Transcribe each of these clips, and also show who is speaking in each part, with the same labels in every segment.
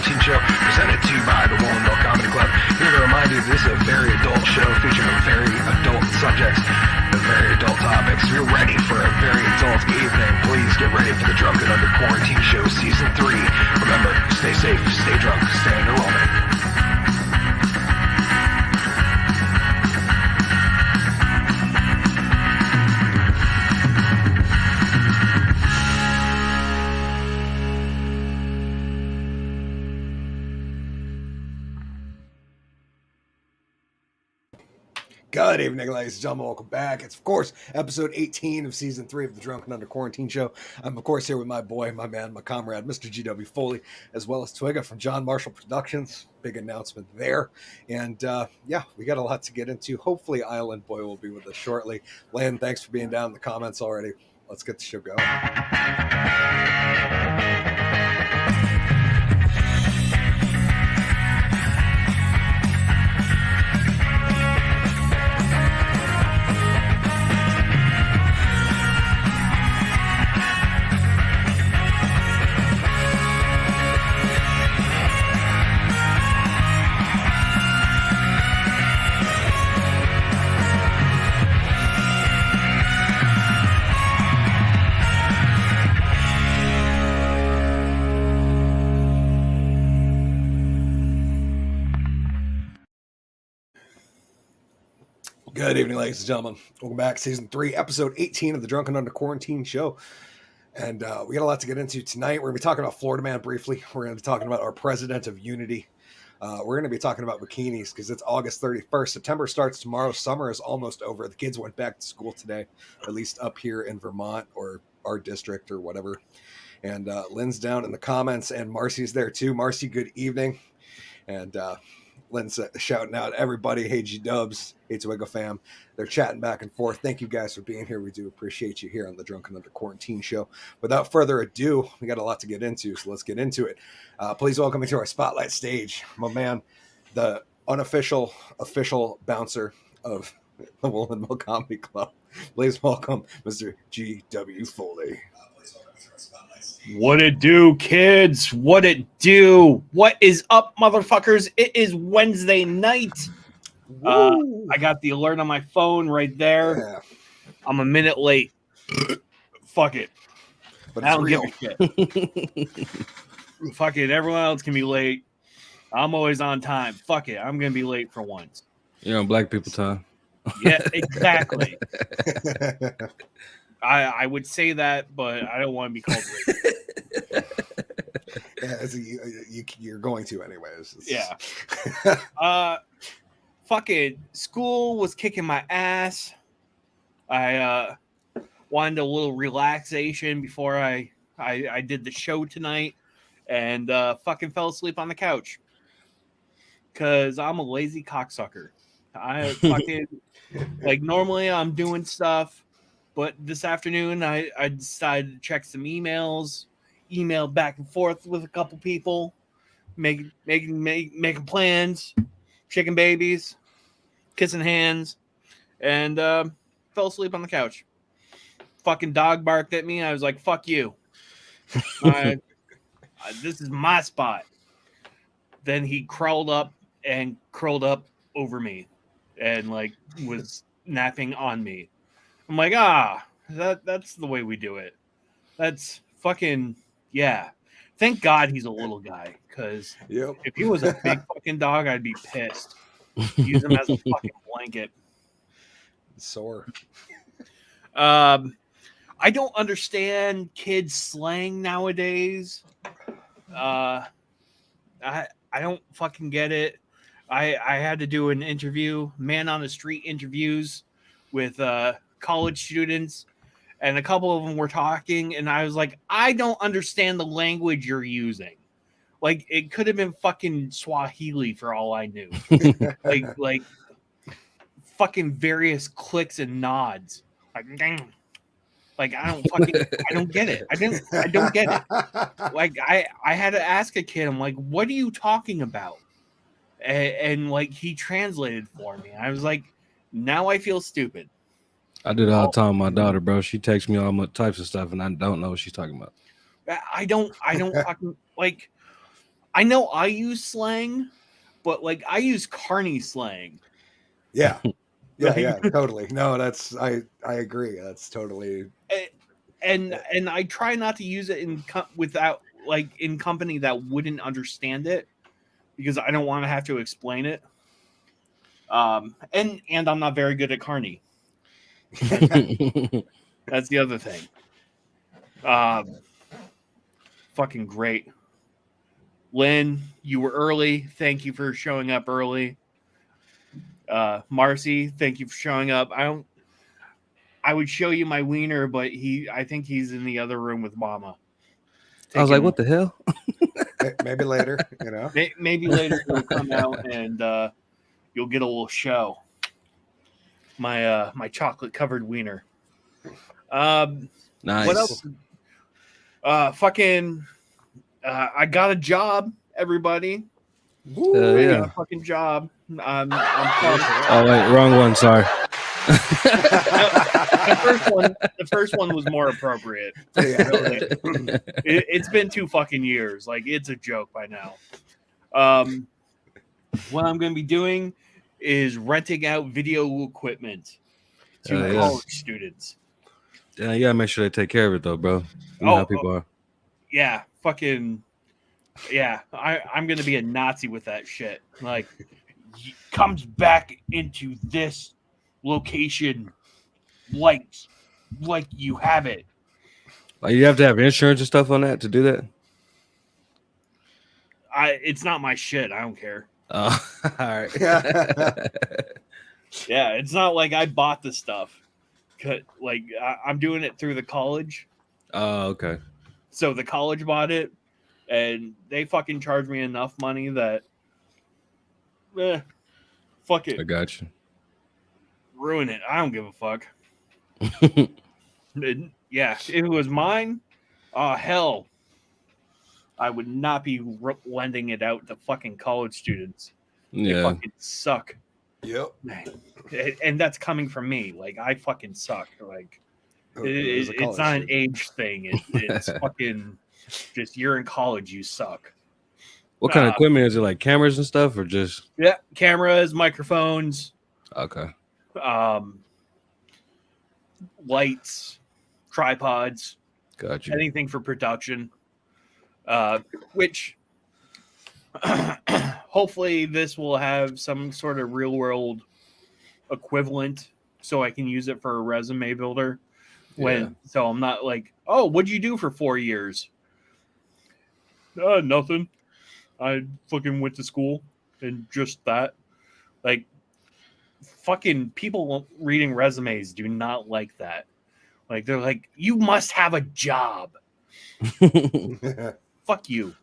Speaker 1: Quarantine Show, presented to you by the Woolen Comedy Club. Here to remind you, this is a very adult show featuring very adult subjects and very adult topics. If you're ready for a very adult evening, please get ready for the Drunken Under Quarantine Show Season 3. Remember, stay safe, stay drunk, stay underwhelming.
Speaker 2: Good evening, ladies and gentlemen. Welcome back. It's, of course, episode 18 of season 3 of the Drunken Under Quarantine Show. I'm, of course, here with my boy, my man, my comrade, Mr. GW Foley, as well as Twigga from John Marshall Productions. Big announcement there. And, yeah, we got a lot to get into. Hopefully, Island Boy will be with us shortly. Lynn, thanks for being down in the comments already. Let's get the show going. Good evening, ladies and gentlemen. Welcome back. Season 3, episode 18 of the Drunken Under Quarantine Show. And we got a lot to get into tonight. We're going to be talking about Florida Man briefly. We're going to be talking about our President of Unity. We're going to be talking about bikinis because it's August 31st. September starts tomorrow. Summer is almost over. The kids went back to school today, at least up here in Vermont or our district or whatever. And Lynn's down in the comments, and Marcy's there too. Marcy, good evening. And Lynn's shouting out everybody. Hey, G-Dubs. Hey, Twigga fam. They're chatting back and forth. Thank you guys for being here. We do appreciate you here on the Drunken Under Quarantine Show. Without further ado, we got a lot to get into, so let's get into it. Please welcome me to our spotlight stage, my man, the unofficial official bouncer of the Woolen Comedy Club. Please welcome Mr. G.W. Foley.
Speaker 3: What it do, kids? What it do? What is up, motherfuckers? It is Wednesday night. I got the alert on my phone right there.
Speaker 2: Yeah.
Speaker 3: I'm a minute late. Fuck it.
Speaker 2: But
Speaker 3: I
Speaker 2: it's
Speaker 3: don't
Speaker 2: real.
Speaker 3: give a shit. Fuck it. Everyone else can be late. I'm always on time. Fuck it. I'm going to be late for once.
Speaker 4: You're on black people time.
Speaker 3: Yeah, exactly. I would say that, but I don't want to be called late.
Speaker 2: Yeah, you're going to anyways.
Speaker 3: Yeah. Fucking school was kicking my ass. I wanted a little relaxation before I did the show tonight, and fucking fell asleep on the couch because I'm a lazy cocksucker. I fucking like normally I'm doing stuff. But this afternoon, I decided to check some email back and forth with a couple people, making plans, shaking babies, kissing hands, and fell asleep on the couch. Fucking dog barked at me. I was like, fuck you. This is my spot. Then he curled up over me and like was napping on me. I'm like, that's the way we do it. That's fucking, yeah. Thank God he's a little guy, because if he was a big fucking dog, I'd be pissed. Use him as a fucking blanket.
Speaker 2: Sore.
Speaker 3: I don't understand kids slang nowadays. I don't fucking get it. I had to do an interview, man on the street interviews with college students, and a couple of them were talking, and I was like, I don't understand the language you're using. Like, it could have been fucking Swahili for all I knew. like fucking various clicks and nods. Like I don't get it. I don't get it. Like I had to ask a kid, I'm like, what are you talking about? And like he translated for me. I was like, now I feel stupid.
Speaker 4: I do it all the time with my daughter, bro. She texts me all types of stuff, and I don't know what she's talking about.
Speaker 3: I don't fucking like. I know I use slang, but like I use carny slang.
Speaker 2: Yeah. Yeah,
Speaker 3: Like-
Speaker 2: yeah, totally. No, that's I agree. That's totally
Speaker 3: and I try not to use it without like in company that wouldn't understand it because I don't want to have to explain it. And I'm not very good at carny. That's the other thing. Fucking great. Lynn, you were early. Thank you for showing up early. Marcy, thank you for showing up. I would show you my wiener, but I think he's in the other room with Mama.
Speaker 4: I was like, what the hell?
Speaker 2: maybe later, you know.
Speaker 3: Maybe later he'll come out and you'll get a little show. My chocolate covered wiener.
Speaker 4: Nice.
Speaker 3: What else? I got a job, everybody. I got
Speaker 4: Yeah.
Speaker 3: a fucking job. I'm
Speaker 4: Oh wait, wrong one. Sorry.
Speaker 3: the first one was more appropriate.
Speaker 2: Yeah.
Speaker 3: It's been 2 fucking years. Like it's a joke by now. What I'm going to be doing is renting out video equipment to
Speaker 4: Yeah.
Speaker 3: college students.
Speaker 4: Yeah, you gotta make sure they take care of it though, bro. You know how people are.
Speaker 3: Yeah, fucking yeah. I'm going to be a Nazi with that shit. Like he comes back into this location like you have it.
Speaker 4: Like you have to have insurance and stuff on that to do that.
Speaker 3: It's not my shit. I don't care.
Speaker 4: Oh, all right.
Speaker 3: Yeah, it's not like I bought the stuff. Like I'm doing it through the college.
Speaker 4: Oh, okay.
Speaker 3: So the college bought it, and they fucking charged me enough money that, fuck it,
Speaker 4: I got you.
Speaker 3: ruin it. I don't give a fuck. Yeah, if it was mine, oh hell, I would not be lending it out to fucking college students. They
Speaker 4: Yeah.
Speaker 3: fucking suck.
Speaker 2: Yep.
Speaker 3: And that's coming from me. Like I fucking suck. Like
Speaker 2: As a
Speaker 3: it's
Speaker 2: college
Speaker 3: not an
Speaker 2: student.
Speaker 3: age thing. It's fucking just you're in college, you suck.
Speaker 4: What kind of equipment is it? Like cameras and stuff, or just
Speaker 3: Yeah, cameras, microphones,
Speaker 4: okay?
Speaker 3: lights, tripods,
Speaker 4: Got you.
Speaker 3: anything for production. Which hopefully this will have some sort of real world equivalent so I can use it for a resume builder. So I'm not like, oh, what'd you do for 4 years? Nothing. I fucking went to school and just that. Like, fucking people reading resumes do not like that. Like, they're like, you must have a job. Fuck you.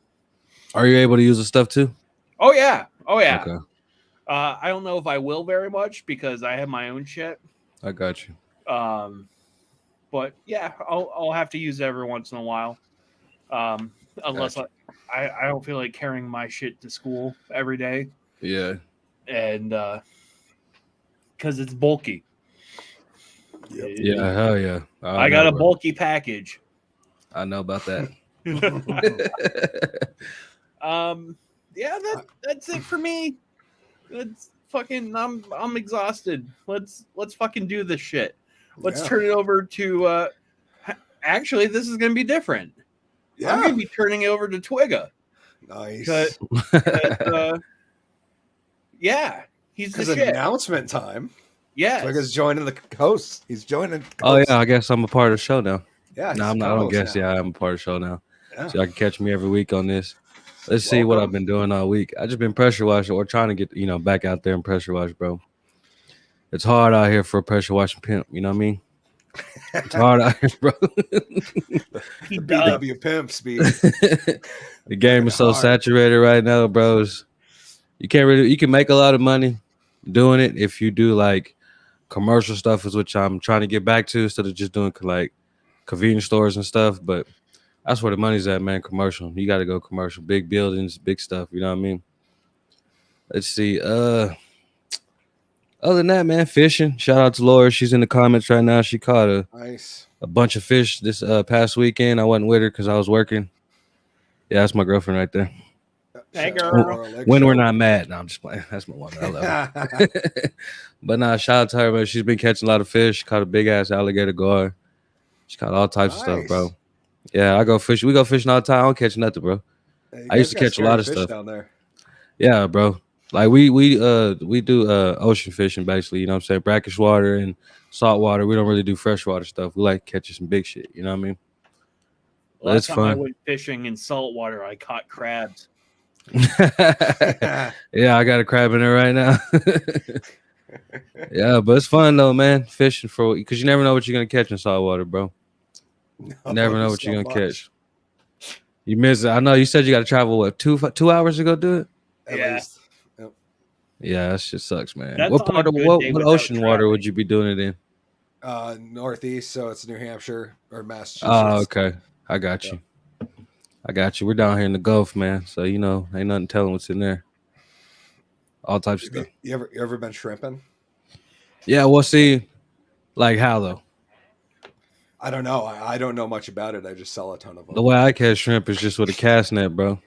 Speaker 4: Are you able to use the stuff too?
Speaker 3: Oh, yeah. Oh, yeah.
Speaker 4: Okay,
Speaker 3: I don't know if I will very much because I have my own shit.
Speaker 4: I got you.
Speaker 3: But yeah, I'll have to use it every once in a while. Unless I don't feel like carrying my shit to school every day.
Speaker 4: Yeah.
Speaker 3: And because it's bulky.
Speaker 2: Yep.
Speaker 4: Yeah. Hell yeah.
Speaker 3: I got a bulky package.
Speaker 4: I know about that.
Speaker 3: Yeah, that's it for me. That's fucking I'm exhausted. Let's fucking do this shit. Let's turn it over to actually this is gonna be different. I'm gonna be turning it over to Twigga.
Speaker 2: Nice.
Speaker 3: Yeah, he's the
Speaker 2: Because
Speaker 3: shit.
Speaker 2: announcement time.
Speaker 3: Yeah.
Speaker 2: Twigga's joining the host. He's joining.
Speaker 4: Oh yeah, I guess I'm a part of the show now.
Speaker 2: Yeah.
Speaker 4: No, I'm not. I don't guess. Yeah, I'm a part of the show now.
Speaker 2: Yeah.
Speaker 4: So I can catch me every week on this. Let's see what I've been doing all week. I just been pressure washing or trying to get back out there and pressure wash, bro. It's hard out here for a pressure washing pimp. You know what I mean? It's hard out here, bro.
Speaker 3: He does.
Speaker 2: BW pimp speed.
Speaker 4: The game is so saturated right now, bros. You can make a lot of money doing it if you do like commercial stuff, is which I'm trying to get back to instead of just doing like convenience stores and stuff. But that's where the money's at, man. Commercial. You got to go commercial. Big buildings, big stuff. You know what I mean? Let's see. Other than that, man, fishing. Shout out to Laura. She's in the comments right now. She caught a bunch of fish this past weekend. I wasn't with her because I was working. Yeah, that's my girlfriend right there.
Speaker 3: Hey,
Speaker 2: Shout out
Speaker 3: girl.
Speaker 2: Laura Lake
Speaker 4: When we're
Speaker 2: Show.
Speaker 4: not mad. No, I'm just playing. That's my woman. I love her. But nah, shout out to her, man. She's been catching a lot of fish. She caught a big ass alligator gar. She caught all types of stuff, bro.
Speaker 2: Nice.
Speaker 4: Yeah, I go fishing. We go fishing all the time. I don't catch nothing, bro.
Speaker 2: Hey, you
Speaker 4: I used
Speaker 2: guys
Speaker 4: to
Speaker 2: got
Speaker 4: catch a lot
Speaker 2: scary
Speaker 4: of
Speaker 2: fish
Speaker 4: stuff.
Speaker 2: down there.
Speaker 4: Yeah, bro. Like we do ocean fishing basically, you know what I'm saying? Brackish water and salt water. We don't really do freshwater stuff. We like catching some big shit, you know what I mean? But it's
Speaker 3: Last time I
Speaker 4: fun.
Speaker 3: went fishing in saltwater, I caught crabs.
Speaker 4: Yeah, I got a crab in there right now. Yeah, but it's fun though, man. Fishing for because you never know what you're gonna catch in saltwater, bro.
Speaker 2: No,
Speaker 4: You never know
Speaker 2: there's
Speaker 4: what you're
Speaker 2: so
Speaker 4: gonna
Speaker 2: much.
Speaker 4: catch. You miss it. I know you said you got to travel what 2 hours to go do it.
Speaker 2: At
Speaker 3: Yeah.
Speaker 2: least. Yep.
Speaker 4: Yeah, that shit sucks, man.
Speaker 3: That's
Speaker 4: What
Speaker 3: on a
Speaker 4: part of
Speaker 3: good
Speaker 4: what
Speaker 3: day
Speaker 4: what
Speaker 3: without
Speaker 4: ocean water
Speaker 3: traveling.
Speaker 4: would you be doing it in?
Speaker 2: Northeast, so it's New Hampshire or Massachusetts.
Speaker 4: Oh, okay. I got you. I got you. We're down here in the Gulf, man. So you know, ain't nothing telling what's in there. All types of stuff.
Speaker 2: You ever been shrimping?
Speaker 4: Yeah, we'll see. Like how though?
Speaker 2: I don't know. I don't know much about it. I just sell a ton of them.
Speaker 4: The way I catch shrimp is just with a cast net, bro.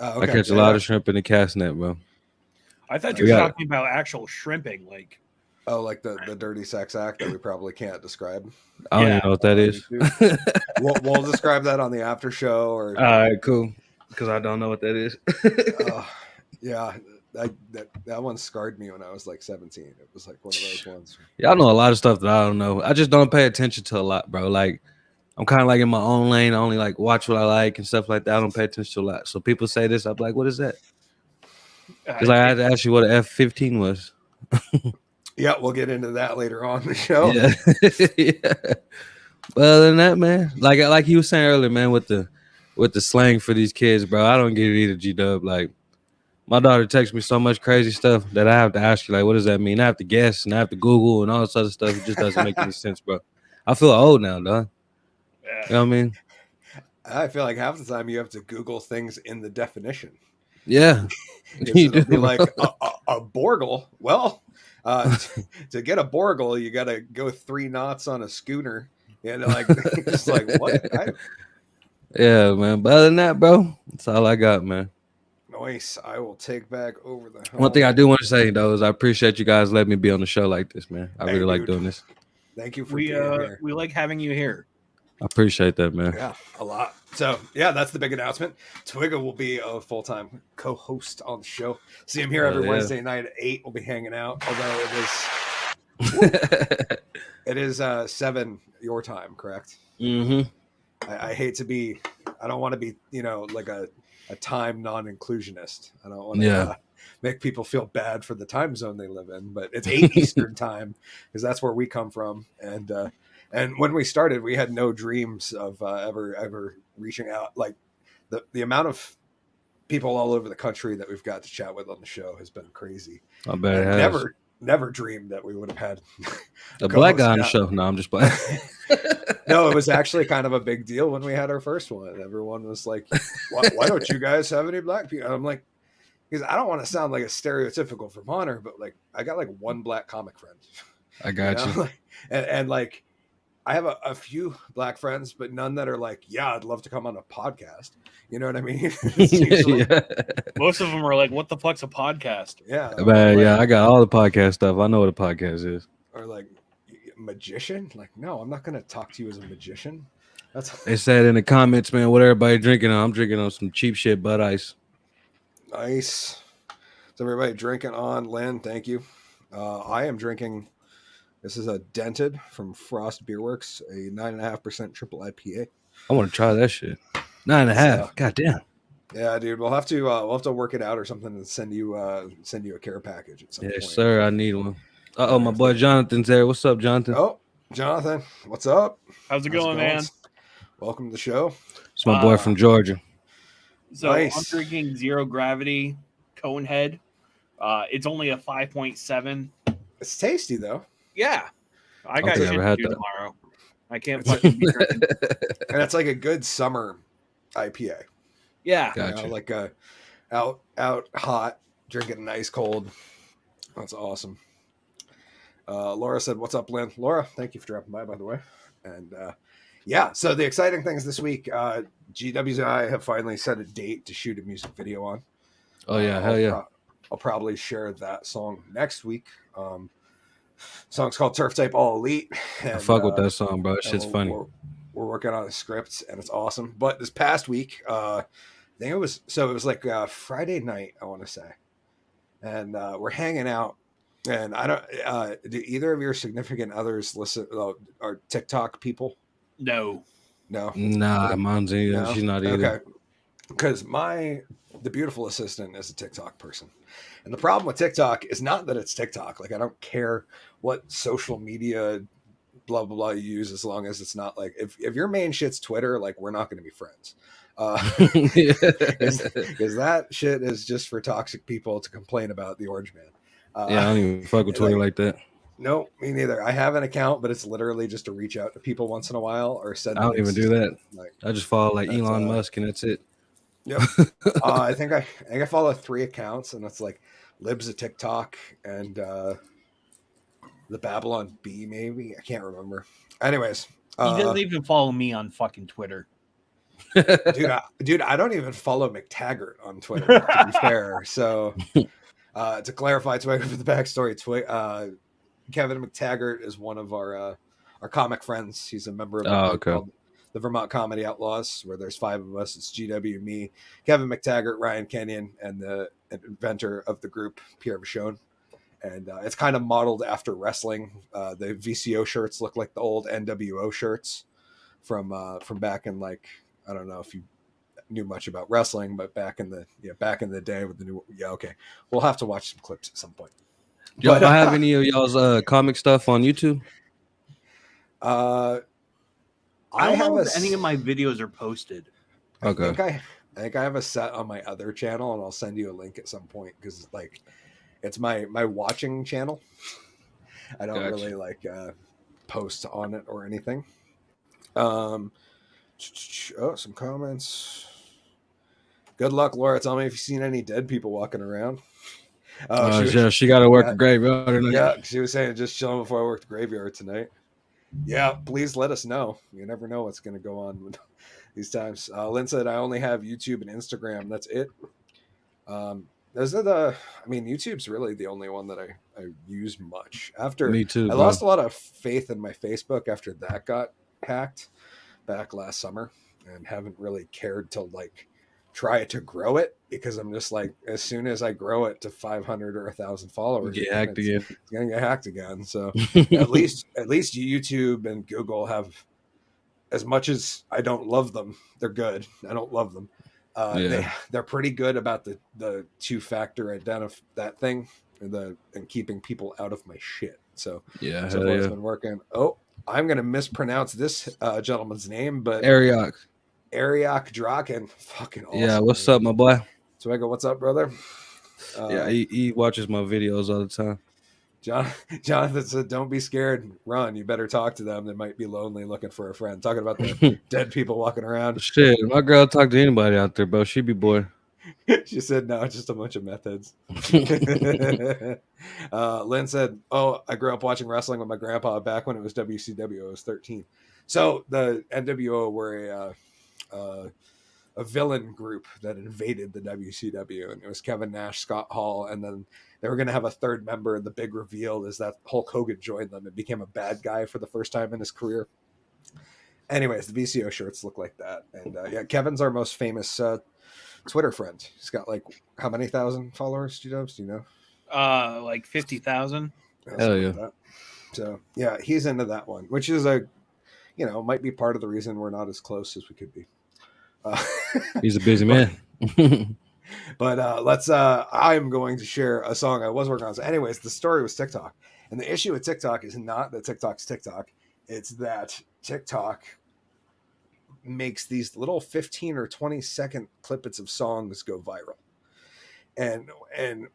Speaker 2: Okay.
Speaker 4: I catch a lot of shrimp in the cast net, bro.
Speaker 3: I thought
Speaker 2: We
Speaker 3: you were
Speaker 4: got it.
Speaker 3: talking about actual shrimping. Like,
Speaker 2: Oh, like the dirty sex act that we probably can't describe.
Speaker 4: I don't
Speaker 3: Yeah.
Speaker 4: even know what that is.
Speaker 2: We'll describe that on the after show. Or
Speaker 4: All right, cool. Because I don't know what that is.
Speaker 2: yeah, that one scarred me when I was like 17. It was like one of those ones.
Speaker 4: Y'all know a lot of stuff that I don't know. I just don't pay attention to a lot, bro. Like I'm kind of like in my own lane. I only like watch what I like and stuff like that. I don't pay attention to a lot. So people say this, I'm like, what is that? Because I had to ask you what an F-15 was.
Speaker 2: Yeah, we'll get into that later on in the show.
Speaker 4: Yeah. Yeah. But other than that, man, like he was saying earlier, man, with the slang for these kids, bro, I don't get it either, G-Dub. Like my daughter texts me so much crazy stuff that I have to ask you, like, what does that mean? I have to guess and I have to Google and all this other stuff. It just doesn't make any sense, bro. I feel old now, dog. You know what I mean?
Speaker 2: I feel like half the time you have to Google things in the definition.
Speaker 4: Yeah.
Speaker 2: It'll be like a Borgle. Well, to get a Borgle, you got to go 3 knots on a schooner. And like, it's like, what?
Speaker 4: Yeah, man. But other than that, bro, that's all I got, man.
Speaker 2: Nice. I will take back over the
Speaker 4: One thing I do want to say, though, is I appreciate you guys letting me be on the show like this, man. I really like doing this.
Speaker 2: Thank you for
Speaker 3: we
Speaker 2: being here.
Speaker 3: we like having you here.
Speaker 4: I appreciate that, man.
Speaker 2: Yeah, a lot. So, yeah, that's the big announcement. Twigga will be a full-time co-host on the show. See him here every Wednesday night at 8. We'll be hanging out, although it is 7 your time, correct?
Speaker 4: Mm-hmm.
Speaker 2: I hate to be, I don't want to be, like a time non-inclusionist. I don't want to make people feel bad for the time zone they live in, but it's 8 Eastern time because that's where we come from. And when we started, we had no dreams of ever reaching out. Like the amount of people all over the country that we've got to chat with on the show has been crazy.
Speaker 4: I bet it has.
Speaker 2: Never dreamed that we would have had
Speaker 4: a black guy on the show. No, I'm just playing.
Speaker 2: No, it was actually kind of a big deal when we had our first one. Everyone was like, why don't you guys have any black people? And I'm like, because I don't want to sound like a stereotypical Vermonter, but like I got like one black comic friend.
Speaker 4: I got you.
Speaker 2: And like I have a few black friends, but none that are like, yeah, I'd love to come on a podcast. You know what I mean?
Speaker 4: Yeah.
Speaker 3: Most of them are like, what the fuck's a podcast?
Speaker 2: Yeah.
Speaker 4: Man, yeah, I got all the podcast stuff. I know what a podcast is.
Speaker 2: Or like magician? Like, no, I'm not going to talk to you as a magician.
Speaker 4: They said in the comments, man, what everybody drinking on? I'm drinking on some cheap shit Bud Ice.
Speaker 2: Nice. So everybody drinking on. Lynn, thank you. I am drinking. This is a Dented from Frost Beer Works, a 9.5% triple IPA.
Speaker 4: I want to try that shit. 9.5. God damn.
Speaker 2: Yeah, dude. We'll have to work it out or something and send you a care package at some point.
Speaker 4: Yes, sir. I need one. Uh-oh, my boy Jonathan's there. What's up, Jonathan?
Speaker 2: Oh, Jonathan, what's up?
Speaker 3: How's it going, man?
Speaker 2: Welcome to the show.
Speaker 4: It's my boy from Georgia.
Speaker 3: So
Speaker 2: Nice.
Speaker 3: I'm drinking Zero Gravity Conehead. It's only a 5.7.
Speaker 2: It's tasty though.
Speaker 3: Yeah, I got
Speaker 4: think I
Speaker 3: shit
Speaker 4: ever
Speaker 3: to
Speaker 4: had
Speaker 3: do
Speaker 4: that.
Speaker 3: tomorrow. I can't fucking be drinking.
Speaker 2: And it's like a good summer IPA.
Speaker 3: Yeah,
Speaker 4: Gotcha.
Speaker 2: Like a out hot, drinking nice cold. That's awesome. Laura said, "What's up, Lynn?" Laura, thank you for dropping by the way. And yeah, so the exciting things this week, GWs and I have finally set a date to shoot a music video on.
Speaker 4: Oh yeah, hell yeah.
Speaker 2: I'll probably share that song next week. Song's called Turf Type All Elite. And,
Speaker 4: I fuck with that song, bro. That shit's funny.
Speaker 2: We're working on a script and it's awesome. But this past week, I think it was like Friday night, I want to say, and we're hanging out. And I don't. Do either of your significant others listen? Are TikTok people?
Speaker 3: No.
Speaker 2: No.
Speaker 4: Nah, mine's
Speaker 2: No?
Speaker 4: she's not either.
Speaker 2: Okay. Because the beautiful assistant is a TikTok person. And the problem with TikTok is not that it's TikTok. Like, I don't care what social media blah blah blah you use, as long as it's not like, if your main shit's Twitter, like, we're not going to be friends. Because that shit is just for toxic people to complain about the Orange Man.
Speaker 4: Yeah, I don't even fuck with Twitter like that.
Speaker 2: No, me neither. I have an account, but it's literally just to reach out to people once in a while or send.
Speaker 4: I don't even do that.
Speaker 2: Like,
Speaker 4: I just follow like Elon Musk and that's it.
Speaker 2: Yep. I think I follow 3 accounts, and it's like Libs of TikTok and the Babylon Bee, maybe. I can't remember. Anyways,
Speaker 3: He doesn't even follow me on fucking Twitter.
Speaker 2: dude, I don't even follow McTaggart on Twitter, to be fair. So to clarify, for the backstory, Kevin McTaggart is one of our comic friends. He's a member of a group called the Vermont Comedy Outlaws, where there's 5 of us. It's GW, me, Kevin McTaggart, Ryan Kenyon, and the inventor of the group, Pierre Michon. And it's kind of modeled after wrestling. The VCO shirts look like the old NWO shirts from back in, like, I don't know if you knew much about wrestling, but back in the day with the new. Yeah, okay, we'll have to watch some clips at some point.
Speaker 4: Do y'all have any of y'all's comic stuff on YouTube?
Speaker 3: I don't know if any of my videos are posted.
Speaker 2: Okay. I think I have a set on my other channel, and I'll send you a link at some point, because like it's my watching channel. I don't really like post on it or anything. Some comments. Good luck, Laura. Tell me if you've seen any dead people walking around.
Speaker 4: She got to work a graveyard tonight.
Speaker 2: Yeah, she was saying just chilling before I worked the graveyard tonight. Yeah, please let us know. You never know what's going to go on with these times. Lynn said, I only have YouTube and Instagram. That's it. Those are YouTube's really the only one that I use much. After
Speaker 4: Me too,
Speaker 2: I lost a lot of faith in my Facebook after that got hacked back last summer, and haven't really cared to like try to grow it, because I'm just like, as soon as I grow it to 500 or 1,000 followers,
Speaker 4: it's
Speaker 2: gonna get hacked again. So at least YouTube and Google have, as much as I don't love them, they're good. I don't love them. They're pretty good about the 2-factor that thing, and keeping people out of my shit. So it's been working. Oh, I'm gonna mispronounce this gentleman's name, but Ariak Draken, fucking awesome.
Speaker 4: Yeah, what's up, my boy?
Speaker 2: Swagger, what's up, brother?
Speaker 4: He watches my videos all the time.
Speaker 2: Jonathan said, don't be scared, run. You better talk to them. They might be lonely looking for a friend. Talking about the dead people walking around.
Speaker 4: Shit, my girl talk to anybody out there, bro. She be bored.
Speaker 2: She said, no, it's just a bunch of meth heads. Lynn said, oh, I grew up watching wrestling with my grandpa back when it was WCW. I was 13. So the NWO were a villain group that invaded the WCW, and it was Kevin Nash, Scott Hall, and then they were going to have a third member, and the big reveal is that Hulk Hogan joined them and became a bad guy for the first time in his career. Anyways, the VCO shirts look like that. And Kevin's our most famous Twitter friend. He's got like how many thousand followers, G-Dubs? Do you know?
Speaker 3: Like 50,000.
Speaker 4: Hell yeah.
Speaker 2: Like so yeah, he's into that one, which is might be part of the reason we're not as close as we could be.
Speaker 4: He's a busy man.
Speaker 2: But I'm going to share a song I was working on. So anyways, the story was TikTok. And the issue with TikTok is not that TikTok's TikTok. It's that TikTok makes these little 15 or 20 second clippets of songs go viral. And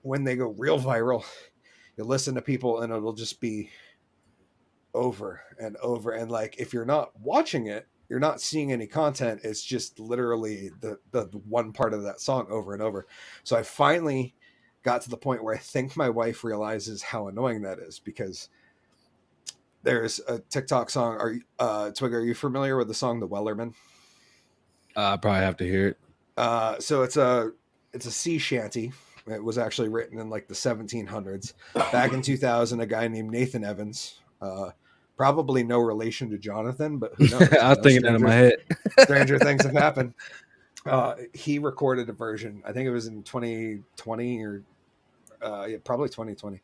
Speaker 2: when they go real viral, you listen to people and it'll just be over and over. And like, if you're not watching it, you're not seeing any content. It's just literally the one part of that song over and over. So I finally got to the point where I think my wife realizes how annoying that is, because there's a TikTok song. Twig, are you familiar with the song The Wellerman?
Speaker 4: I probably have to hear it.
Speaker 2: So it's a it's a sea shanty. It was actually written in like the 1700s. Back in 2000, a guy named Nathan Evans, probably no relation to Jonathan, but who knows?
Speaker 4: I was thinking that in my head.
Speaker 2: Stranger things have happened. He recorded a version. I think it was in 2020 or probably 2020,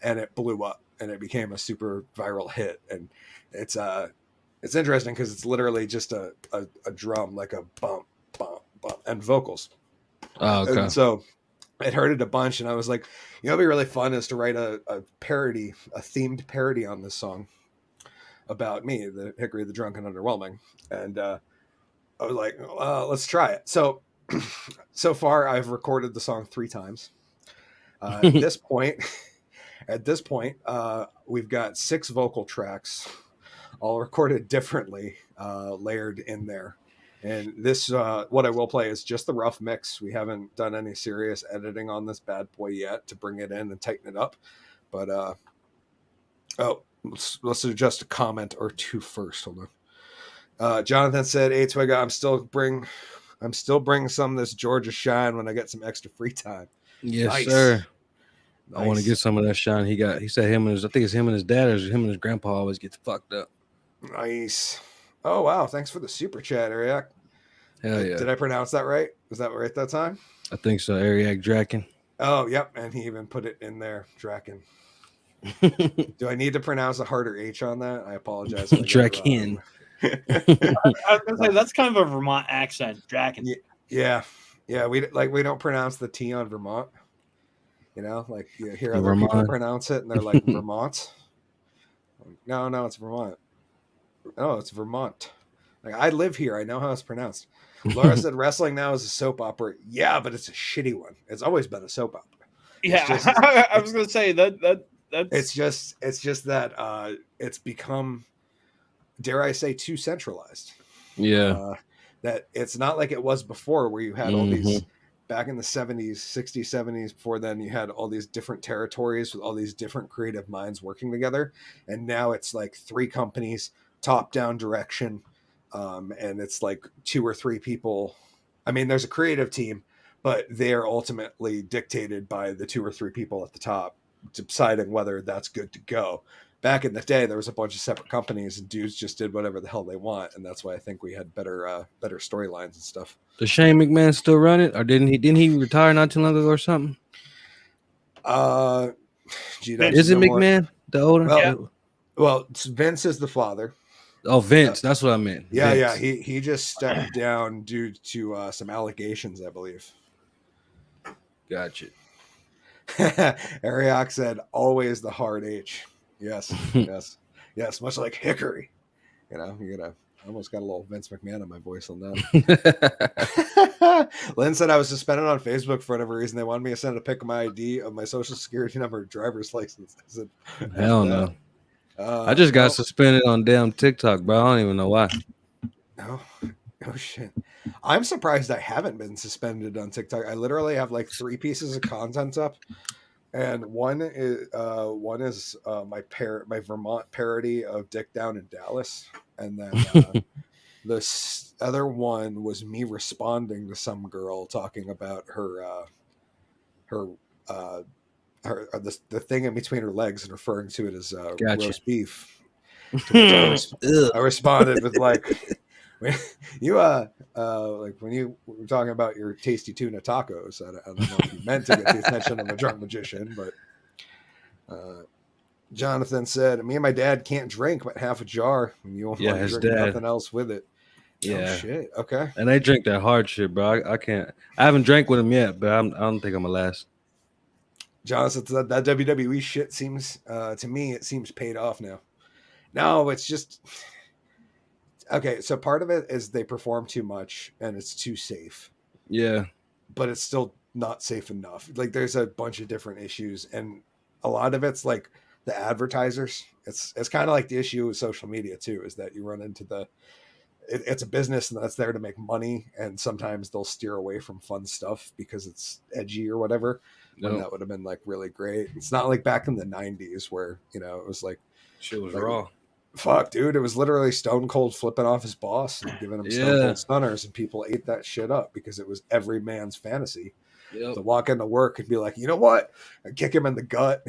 Speaker 2: and it blew up and it became a super viral hit. And it's interesting because it's literally just a drum, like a bump, bump, bump, and vocals.
Speaker 4: Oh, okay.
Speaker 2: And so I'd heard it a bunch, and I was like, it'd be really fun is to write a parody, a themed parody on this song about me, the Hickory, the Drunk and Underwhelming. And I was like, let's try it. So far I've recorded the song 3 times. At this point, we've got 6 vocal tracks, all recorded differently, layered in there. And this, what I will play is just the rough mix. We haven't done any serious editing on this bad boy yet to bring it in and tighten it up. But let's adjust a comment or 2 first. Hold on. Jonathan said, "Hey Twigga, I'm still bringing some of this Georgia shine when I get some extra free time."
Speaker 4: Yes,
Speaker 2: Nice.
Speaker 4: sir.
Speaker 2: Nice.
Speaker 4: I want to get some of that shine he got. He said I think it's him and his dad, or him and his grandpa always gets fucked up.
Speaker 2: Nice. Oh wow! Thanks for the super chat, Ariak.
Speaker 4: Hell yeah!
Speaker 2: Did I pronounce that right? Was that right that time?
Speaker 4: I think so. Ariak Draken.
Speaker 2: Oh yep, and he even put it in there, Draken. Do I need to pronounce a harder H on that? I apologize.
Speaker 4: Draken.
Speaker 3: I was gonna say that's kind of a Vermont accent, Draken.
Speaker 2: Yeah. We don't pronounce the T on Vermont. You know, like you hear other
Speaker 4: Vermont.
Speaker 2: people pronounce it, and they're like Vermont. No, it's Vermont. Oh, it's Vermont. Like I live here, I know how it's pronounced. Laura said wrestling now is a soap opera. Yeah, but it's a shitty one. It's always been a soap opera.
Speaker 3: I was gonna say that's
Speaker 2: it's just that it's become, dare I say, too centralized.
Speaker 4: Yeah.
Speaker 2: That it's not like it was before, where you had all these back in the 70s, 60s, 70s. Before then, you had all these different territories with all these different creative minds working together, and now it's like 3 companies, top-down direction, and it's like 2 or 3 people. I mean, there's a creative team, but they're ultimately dictated by the 2 or 3 people at the top, deciding whether that's good to go. Back in the day, there was a bunch of separate companies, and dudes just did whatever the hell they want, and that's why I think we had better storylines and stuff.
Speaker 4: Does Shane McMahon still run it, or didn't he retire not too long ago or something? Is it McMahon, the older?
Speaker 2: Well, Vince is the father.
Speaker 4: Oh, Vince, that's what I meant.
Speaker 2: Yeah. He just stepped down due to some allegations, I believe.
Speaker 4: Gotcha.
Speaker 2: Ariak said, "Always the hard H." Yes. Much like Hickory. You know, I almost got a little Vince McMahon in my voice on that. Lynn said I was suspended on Facebook for whatever reason. They wanted me to send a pic of my ID, of my social security number, driver's license. I said,
Speaker 4: hell no. I just got suspended on damn TikTok, bro. I don't even know why.
Speaker 2: Oh shit. I'm surprised I haven't been suspended on TikTok. I literally have like 3 pieces of content up. And one is my Vermont parody of Dick Down in Dallas, and then this other one was me responding to some girl talking about the thing in between her legs and referring to it as roast beef. I responded with like, you like when you were talking about your tasty tuna tacos, I don't know if you meant to get the attention of the drunk magician, but Jonathan said, "Me and my dad can't drink but half a jar, and you won't drink nothing else with it."
Speaker 4: Yeah.
Speaker 2: Oh, shit. Okay.
Speaker 4: And they drink that hard shit, bro. I can't. I haven't drank with them yet, but I don't think I'm gonna last.
Speaker 2: Jonathan said that WWE shit seems to me it seems paid off now. No, it's just. Okay, so part of it is they perform too much and it's too safe.
Speaker 4: Yeah.
Speaker 2: But it's still not safe enough. Like there's a bunch of different issues, and a lot of it's like the advertisers. It's kind of like the issue with social media too, is that you run into it's a business and that's there to make money, and sometimes they'll steer away from fun stuff because it's edgy or whatever. When that would have been like really great. It's not like back in the 90s where, you know, it was like
Speaker 4: shit was raw.
Speaker 2: Fuck, dude, it was literally Stone Cold flipping off his boss and giving him Stone Cold stunners, and people ate that shit up because it was every man's fantasy.
Speaker 4: Yep.
Speaker 2: to walk into work and be like, you know what? And kick him in the gut,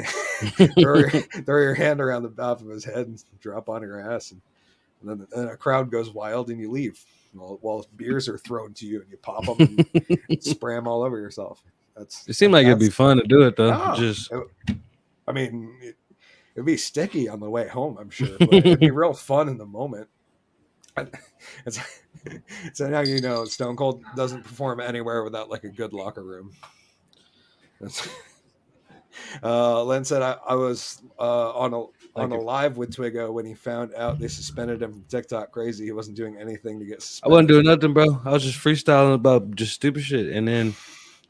Speaker 2: throw your hand around the top of his head and drop on your ass. And then a crowd goes wild and you leave while beers are thrown to you and you pop them and spray them all over yourself.
Speaker 4: It seemed like it'd be fun to do it though.
Speaker 2: It'd be sticky on the way home, I'm sure, but it'd be real fun in the moment. So now you know Stone Cold doesn't perform anywhere without like a good locker room. Len said I was on a live with Twiggo when he found out they suspended him from TikTok. Crazy, he wasn't doing anything to get suspended.
Speaker 4: I wasn't doing nothing, bro. I was just freestyling about just stupid shit, and then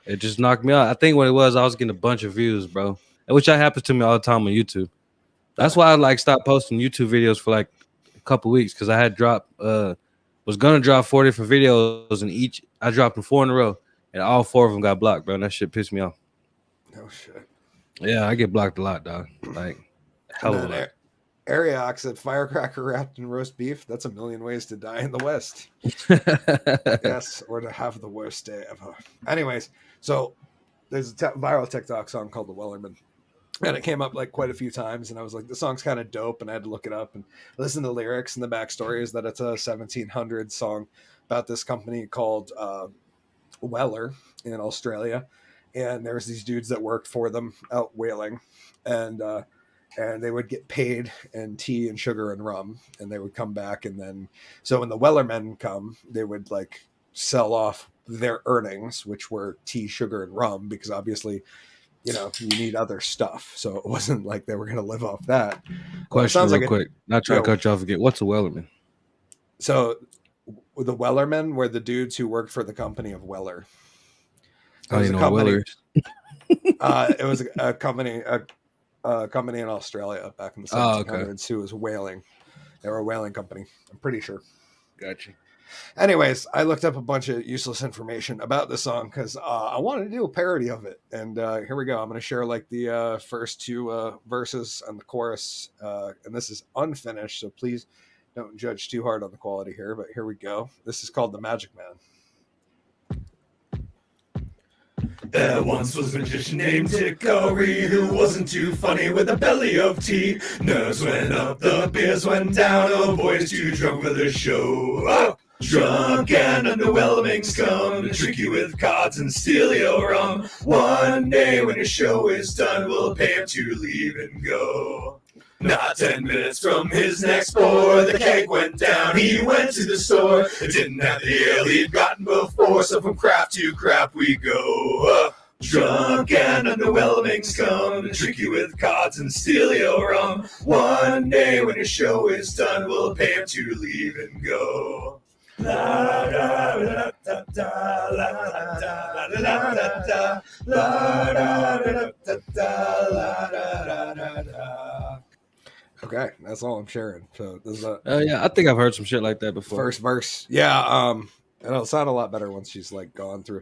Speaker 4: it just knocked me out. I think what it was, I was getting a bunch of views, bro, which happens to me all the time on YouTube. That's why I like stopped posting YouTube videos for like a couple weeks because I had was gonna drop 4 different videos, and I dropped them 4 in a row, and all 4 of them got blocked, bro. And that shit pissed me off.
Speaker 2: No shit.
Speaker 4: Yeah, I get blocked a lot, dog. Like hell of a lot.
Speaker 2: Ariok said firecracker wrapped in roast beef. That's a million ways to die in the West. Yes, or to have the worst day ever. Anyways, so there's a viral TikTok song called The Wellerman. And it came up like quite a few times, and I was like, the song's kind of dope, and I had to look it up and listen to the lyrics. And the backstory is that it's a 1700 song about this company called Weller in Australia, and there was these dudes that worked for them out whaling, and they would get paid in tea and sugar and rum, and they would come back, and then so when the Wellermen come, they would like sell off their earnings, which were tea, sugar, and rum, because obviously, you know, you need other stuff. So it wasn't like they were going to live off that.
Speaker 4: Question real quick. Not trying to cut you off again. What's a Wellerman?
Speaker 2: So the Wellermen were the dudes who worked for the company of Weller.
Speaker 4: I don't know what Weller is.
Speaker 2: It was a company in Australia back in the 1700s who was whaling. They were a whaling company, I'm pretty sure.
Speaker 4: Gotcha.
Speaker 2: Anyways, I looked up a bunch of useless information about the song because I wanted to do a parody of it. And here we go. I'm going to share like the first 2 verses and the chorus. And this is unfinished, so please don't judge too hard on the quality here. But here we go. This is called The Magic Man.
Speaker 5: There once was a magician named Hickory who wasn't too funny with a belly of tea. Nerves went up, the beers went down, oh boys too drunk for the show. Oh! Drunk and underwhelming's come to trick you with cards and steal your rum. One day when your show is done, we'll pay him to leave and go. Not 10 minutes from his next pour, the keg went down, he went to the store. It didn't have the ale he'd gotten before, so from crap to crap we go. Drunk and underwhelming's come to trick you with cards and steal your rum. One day when your show is done, we'll pay him to leave and go. La da da da da la da da la da da la da da da la da da da.
Speaker 2: Okay, that's all I'm sharing. So this is
Speaker 4: yeah, I think I've heard some shit like that before.
Speaker 2: First verse. Yeah, and it'll sound a lot better once she's like gone through.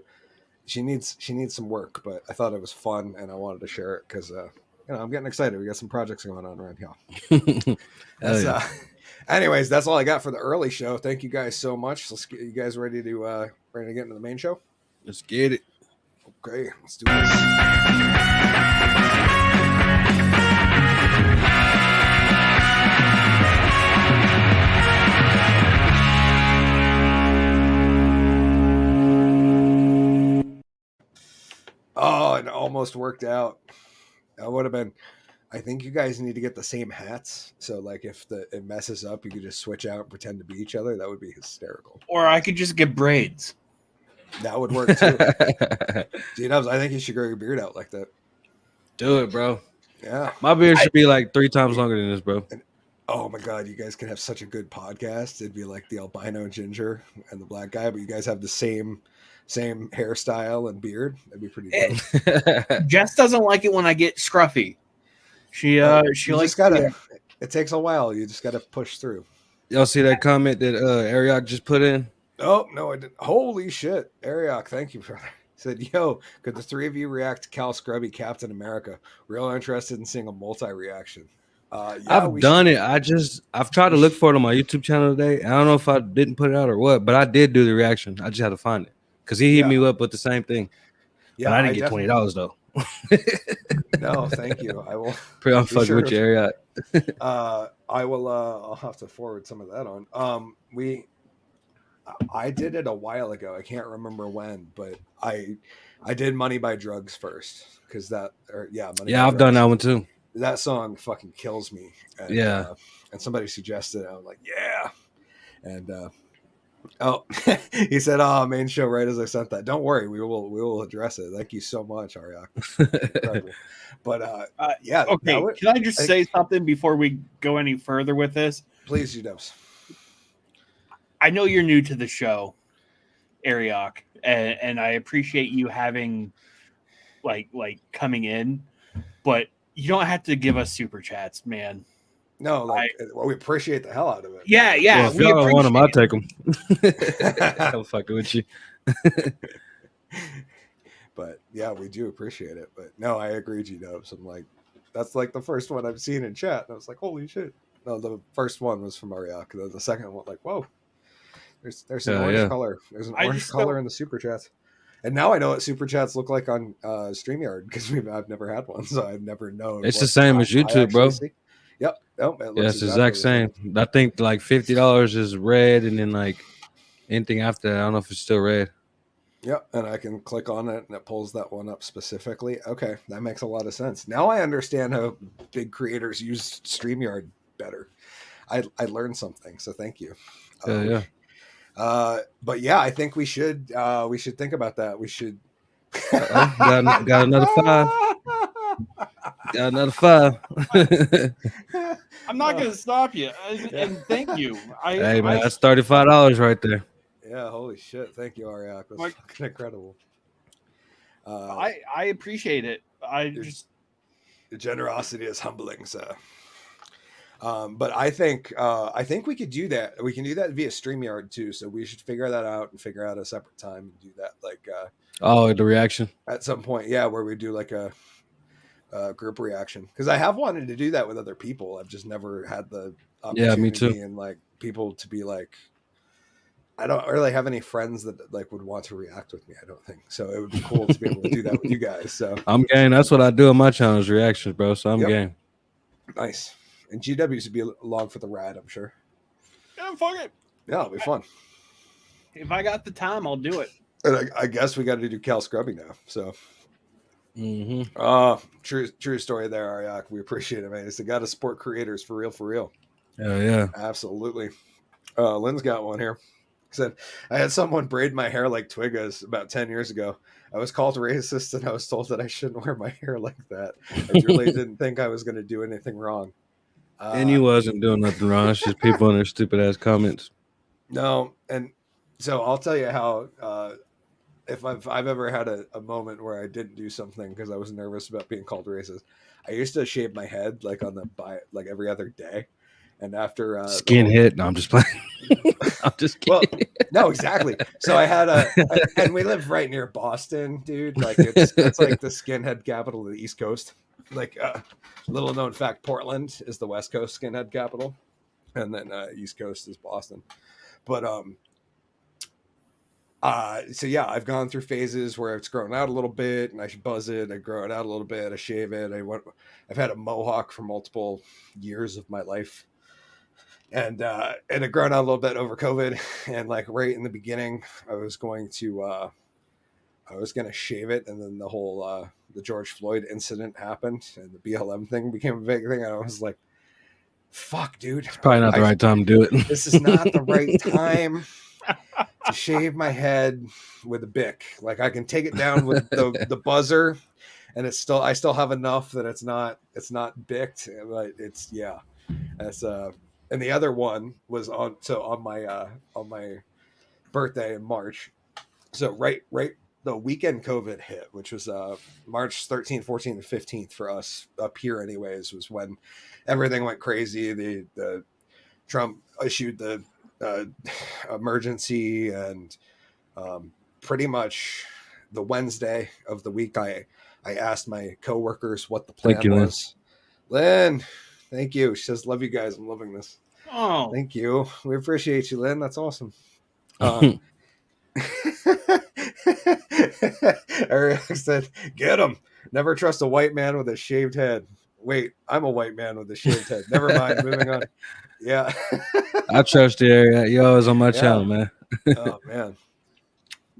Speaker 2: She needs some work, but I thought it was fun and I wanted to share it because you know, I'm getting excited. We got some projects going on around here. Anyways, that's all I got for the early show. Thank you guys so much. Let's get you guys ready to get into the main show.
Speaker 4: Let's get it.
Speaker 2: Okay, let's do this. Oh, it almost worked out. That would have been. I think you guys need to get the same hats. So, like, if it messes up, you could just switch out and pretend to be each other. That would be hysterical.
Speaker 3: Or I could just get braids.
Speaker 2: That would work too. G-Dubs, I think you should grow your beard out like that.
Speaker 4: Do it, bro.
Speaker 2: Yeah.
Speaker 4: My beard should be like 3 times longer than this, bro.
Speaker 2: And, oh my God, you guys could have such a good podcast. It'd be like the albino ginger and the black guy, but you guys have the same hairstyle and beard. That'd be pretty dope.
Speaker 3: Jess doesn't like it when I get scruffy. She likes
Speaker 2: gotta. It takes a while. You just gotta push through.
Speaker 4: Y'all see that comment that Ariok just put in?
Speaker 2: Oh no, I didn't. Holy shit, Ariok, thank you, brother. Said, yo, could the 3 of you react to Cal Scrubby Captain America? Real interested in seeing a multi-reaction. Yeah,
Speaker 4: I've done it. I've tried to look for it on my YouTube channel today. I don't know if I didn't put it out or what, but I did do the reaction. I just had to find it because he hit me up with the same thing.
Speaker 2: Yeah,
Speaker 4: and I didn't get $20 though.
Speaker 2: No, thank you. I will.
Speaker 4: I'm fucking with you, Ariat.
Speaker 2: I will. I'll have to forward some of that on. I did it a while ago. I can't remember when, but I did Money by Drugs first because Money by
Speaker 4: Yeah, I've
Speaker 2: Drugs.
Speaker 4: done that one too.
Speaker 2: That song fucking kills me. And,
Speaker 4: Yeah.
Speaker 2: And somebody suggested it. I'm like, yeah. And oh, he said, "Oh, main show." Right as I sent that, don't worry, we will address it. Thank you so much, Ariak. Incredible. But yeah.
Speaker 3: Okay, can I just say something before we go any further with this?
Speaker 2: Please, G-Dubs.
Speaker 3: I know you're new to the show, Ariok, and I appreciate you having like coming in, but you don't have to give us super chats, man.
Speaker 2: No, we appreciate the hell out of it.
Speaker 3: Yeah.
Speaker 4: Well, if y'all don't want them, I'll take them. I'm fucking with you.
Speaker 2: But yeah, we do appreciate it. But no, I agree, G-Dubs. I'm like, that's like the first one I've seen in chat, and I was like, holy shit. No, the first one was from Ariak. The second one, like, whoa. There's an orange color. There's an orange color in the super chats, and now I know what super chats look like on StreamYard because I've never had one, so I've never known.
Speaker 4: It's the same as YouTube, bro.
Speaker 2: See. Yep. Nope,
Speaker 4: it's the exact same. I think like $50 is red, and then like anything after that, I don't know if it's still red.
Speaker 2: Yep, and I can click on it, and it pulls that one up specifically. Okay, that makes a lot of sense. Now I understand how big creators use StreamYard better. I learned something, so thank you.
Speaker 4: Yeah.
Speaker 2: But yeah, I think we should think about that. We should
Speaker 4: got another 5. Got another 5.
Speaker 3: I'm not gonna stop you, and thank you.
Speaker 4: Hey man, that's $35 right there.
Speaker 2: Yeah, holy shit! Thank you, Ariak. That's fucking incredible.
Speaker 3: I appreciate it.
Speaker 2: The generosity is humbling, so. But I think we could do that. We can do that via StreamYard too. So we should figure that out and figure out a separate time and do that. Like,
Speaker 4: the reaction
Speaker 2: at some point, yeah, where we do like a group reaction. Because I have wanted to do that with other people. I've just never had the opportunity.
Speaker 4: Yeah, me too.
Speaker 2: And like people to be like, I don't really have any friends that like would want to react with me. I don't think so. It would be cool to be able to do that with you guys. So
Speaker 4: I'm game. That's what I do on my channel, reactions, bro. So I'm game.
Speaker 2: Nice. And GWs would be along for the ride, I'm sure.
Speaker 3: Yeah, fuck it.
Speaker 2: Yeah, it'll be fun.
Speaker 3: If I got the time, I'll do it.
Speaker 2: And I guess we got to do Cal Scrubbing now. So, true story there, Ariak. We appreciate it, man. It's got to support creators for real.
Speaker 4: Yeah.
Speaker 2: Absolutely. Lynn's got one here. Said, I had someone braid my hair like Twiggas about 10 years ago. I was called racist and I was told that I shouldn't wear my hair like that. I really didn't think I was going to do anything wrong.
Speaker 4: And you wasn't doing nothing wrong. It's just people in their stupid ass comments.
Speaker 2: No, and so I'll tell you how if I've ever had a moment where I didn't do something because I was nervous about being called racist. I used to shave my head like every other day, and after
Speaker 4: skinhead. No, I'm just playing. I'm just kidding.
Speaker 2: Well, no, exactly. So I had and we live right near Boston, dude. Like it's like the skinhead capital of the East Coast. Like little known fact, Portland is the West Coast skinhead capital, and then East Coast is Boston. But so yeah, I've gone through phases where it's grown out a little bit, and I should buzz it. I grow it out a little bit. I shave it. I've had a mohawk for multiple years of my life, and it grown out a little bit over COVID. And like right in the beginning, I was going to shave it, and then the whole the George Floyd incident happened, and the BLM thing became a big thing. And I was like, "Fuck, dude,
Speaker 4: it's probably not the right time to do it.
Speaker 2: This is not the right time to shave my head with a Bic. Like I can take it down with the buzzer, and I still have enough that it's not bicked, but it's That's and the other one was on my birthday in March. So right the weekend COVID hit, which was March 13th, 14th, and 15th for us up here anyways, was when everything went crazy. The Trump issued the emergency, and pretty much the Wednesday of the week I asked my coworkers what the plan was. Lynn, thank you. She says, love you guys. I'm loving this.
Speaker 3: Oh,
Speaker 2: thank you. We appreciate you, Lynn. That's awesome. Eric said, "Get him. Never trust a white man with a shaved head." Wait, I'm a white man with a shaved head. Never mind. Moving on. Yeah.
Speaker 4: I trust the area. You always on my
Speaker 2: Yeah.
Speaker 4: channel, man.
Speaker 2: Oh man,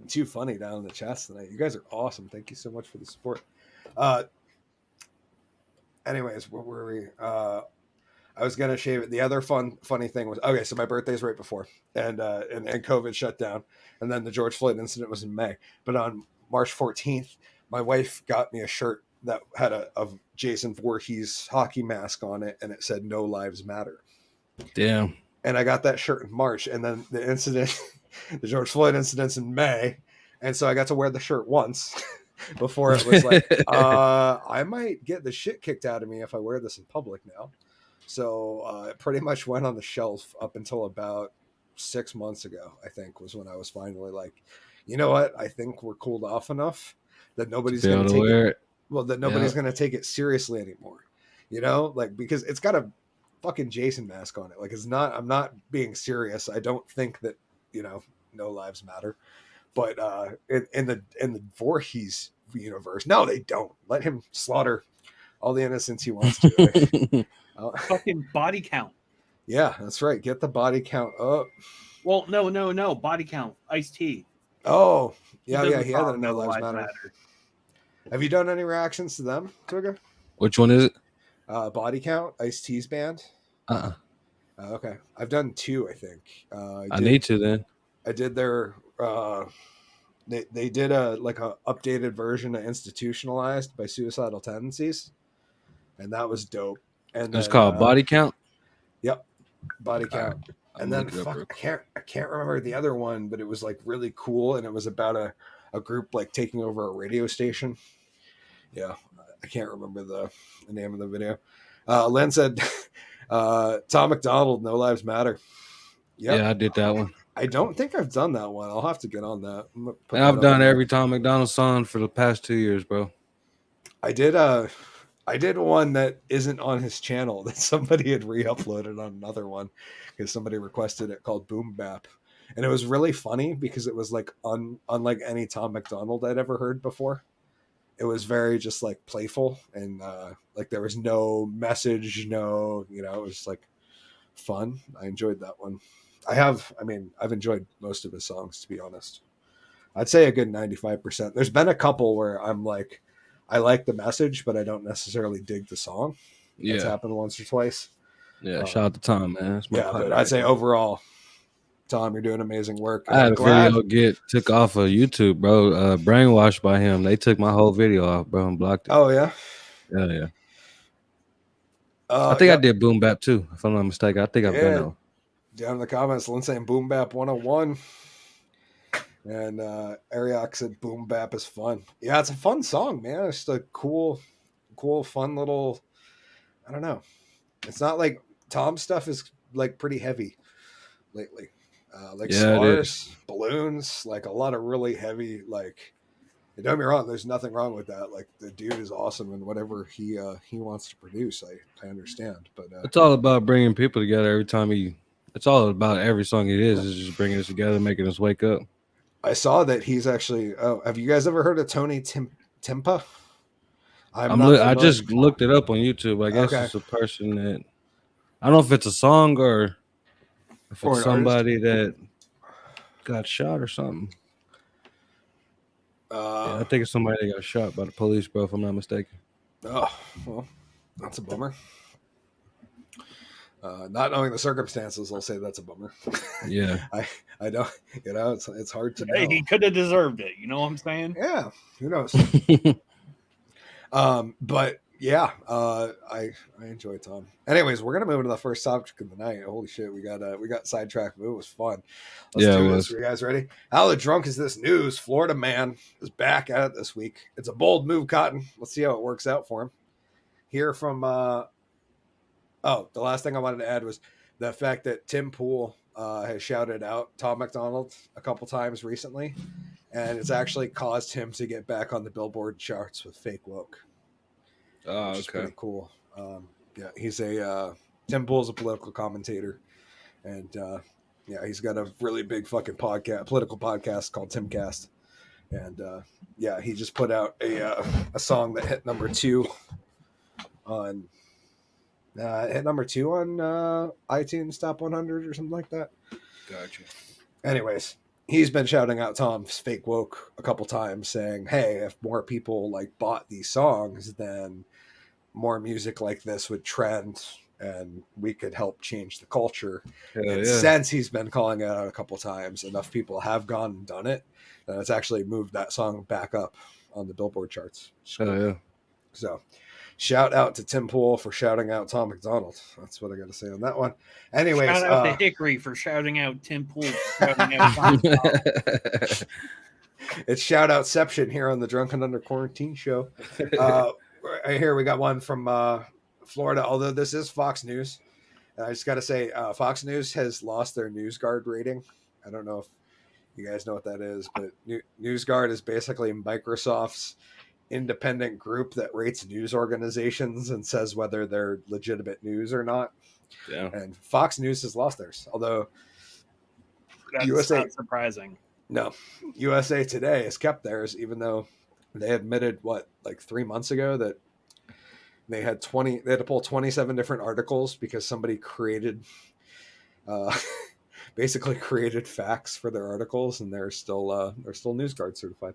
Speaker 2: too funny down in the chats tonight. You guys are awesome. Thank you so much for the support. Anyways, what were we? I was gonna shave it. The other funny thing was, okay, so my birthday's right before, and COVID shut down, and then the George Floyd incident was in May. But on March 14th, my wife got me a shirt that had a Jason Voorhees hockey mask on it, and it said "No Lives Matter."
Speaker 4: Damn.
Speaker 2: And I got that shirt in March, and then the incident, the George Floyd incident's in May, and so I got to wear the shirt once before it was like, I might get the shit kicked out of me if I wear this in public now. So it pretty much went on the shelf up until about 6 months ago, I think, was when I was finally like, you know what? I think we're cooled off enough that nobody's going to take it. Well, that nobody's going to take it seriously anymore. You know, like, because it's got a fucking Jason mask on it. Like, it's not, I'm not being serious. I don't think that, you know, no lives matter. But in the Voorhees universe, no, they don't. Let him slaughter all the innocents he wants to.
Speaker 3: Fucking body count.
Speaker 2: Yeah, that's right. Get the body count up.
Speaker 3: Well, no. Body count. Ice-T.
Speaker 2: Oh, yeah. He had
Speaker 3: that
Speaker 2: a No Lives Matter. Have you done any reactions to them, Twigger?
Speaker 4: Which one is it?
Speaker 2: Body Count, Ice-T's band. Okay, I've done 2, I think.
Speaker 4: I need to then.
Speaker 2: I did their. They did a updated version of Institutionalized by Suicidal Tendencies, and that was dope. And
Speaker 4: it's called Body Count.
Speaker 2: Yep, Body Count.
Speaker 4: Right.
Speaker 2: And then I can't remember the other one, but it was like really cool, and it was about a group like taking over a radio station. Yeah, I can't remember the name of the video. Len said, Tom McDonald, No Lives Matter. Yep.
Speaker 4: Yeah, I did that one.
Speaker 2: I don't think I've done that one. I'll have to get on that.
Speaker 4: And I've done every Tom McDonald song for the past 2 years, bro.
Speaker 2: I did one that isn't on his channel that somebody had re-uploaded on another one because somebody requested it, called Boom Bap. And it was really funny because it was like unlike any Tom McDonald I'd ever heard before. It was very just like playful, and like there was no message, it was like fun. I enjoyed that one. I've enjoyed most of his songs, to be honest. I'd say a good 95%. There's been a couple where I'm like, I like the message, but I don't necessarily dig the song. Yeah. It's happened once or twice.
Speaker 4: Yeah, shout out to Tom, man.
Speaker 2: But I'd say overall, Tom, you're doing amazing work.
Speaker 4: I had a video get took off of YouTube, bro. Brainwashed by him. They took my whole video off, bro, and blocked it.
Speaker 2: Oh, yeah?
Speaker 4: Yeah. I think I did Boom Bap too, if I'm not mistaken. I think I've done that.
Speaker 2: Down in the comments, Lynn saying Boom Bap 101. And Ariok said Boom Bap is fun. Yeah, it's a fun song, man. It's just a cool, fun little, I don't know. It's not like Tom's stuff is like pretty heavy lately. Stars, balloons, like a lot of really heavy, like, don't get me wrong, there's nothing wrong with that. Like, the dude is awesome and whatever he wants to produce, I understand. But
Speaker 4: it's all about bringing people together every time it's all about every song it is just bringing us together, making us wake up.
Speaker 2: I saw that he's actually. Oh, have you guys ever heard of Tony Timpa?
Speaker 4: I just looked it up on YouTube. I guess it's a person that I don't know if it's a song or if it's somebody that got shot or something. I think it's somebody that got shot by the police, bro. If I'm not mistaken.
Speaker 2: Oh, well, that's a bummer. Not knowing the circumstances, I'll say that's a bummer.
Speaker 4: Yeah,
Speaker 2: I don't. It's hard to know.
Speaker 3: Hey, he could have deserved it. You know what I'm saying?
Speaker 2: Yeah, who knows? But yeah, I enjoy Tom. Anyways, we're gonna move into the first subject of the night. Holy shit, we got sidetracked, but it was fun. Let's do this. Are you guys ready? How drunk is this news? Florida man is back at it this week. It's a bold move, Cotton. Let's see how it works out for him. Hear from. The last thing I wanted to add was the fact that Tim Pool has shouted out Tom McDonald a couple times recently, and it's actually caused him to get back on the Billboard charts with Fake Woke.
Speaker 4: Oh,
Speaker 2: which is pretty cool. He's Tim Pool's a political commentator, and he's got a really big fucking political podcast called Timcast, And yeah, he just put out a song that hit number 2 on iTunes Top 100 or something like that.
Speaker 4: Gotcha.
Speaker 2: Anyways, he's been shouting out Tom's Fake Woke a couple times, saying, "Hey, if more people like bought these songs, then more music like this would trend, and we could help change the culture."
Speaker 4: Hell
Speaker 2: And
Speaker 4: yeah.
Speaker 2: since he's been calling it out a couple times, enough people have gone and done it, and it's actually moved that song back up on the Billboard charts.
Speaker 4: Hell yeah.
Speaker 2: So, shout out to Tim Pool for shouting out Tom McDonald. That's what I got to say on that one. Anyways,
Speaker 3: Shout out to Hickory for shouting out Tim Pool. Shouting out Tom.
Speaker 2: It's shout outception here on the Drunken Under Quarantine show. Right here we got one from Florida, although this is Fox News. And I just got to say, Fox News has lost their NewsGuard rating. I don't know if you guys know what that is, but NewsGuard is basically Microsoft's independent group that rates news organizations and says whether they're legitimate news or not.
Speaker 4: Yeah.
Speaker 2: And Fox News has lost theirs, although
Speaker 3: That's
Speaker 2: USA
Speaker 3: not surprising.
Speaker 2: No, USA Today has kept theirs, even though they admitted like 3 months ago that they had to pull 27 different articles because somebody created basically created facts for their articles, and they're still NewsGuard certified.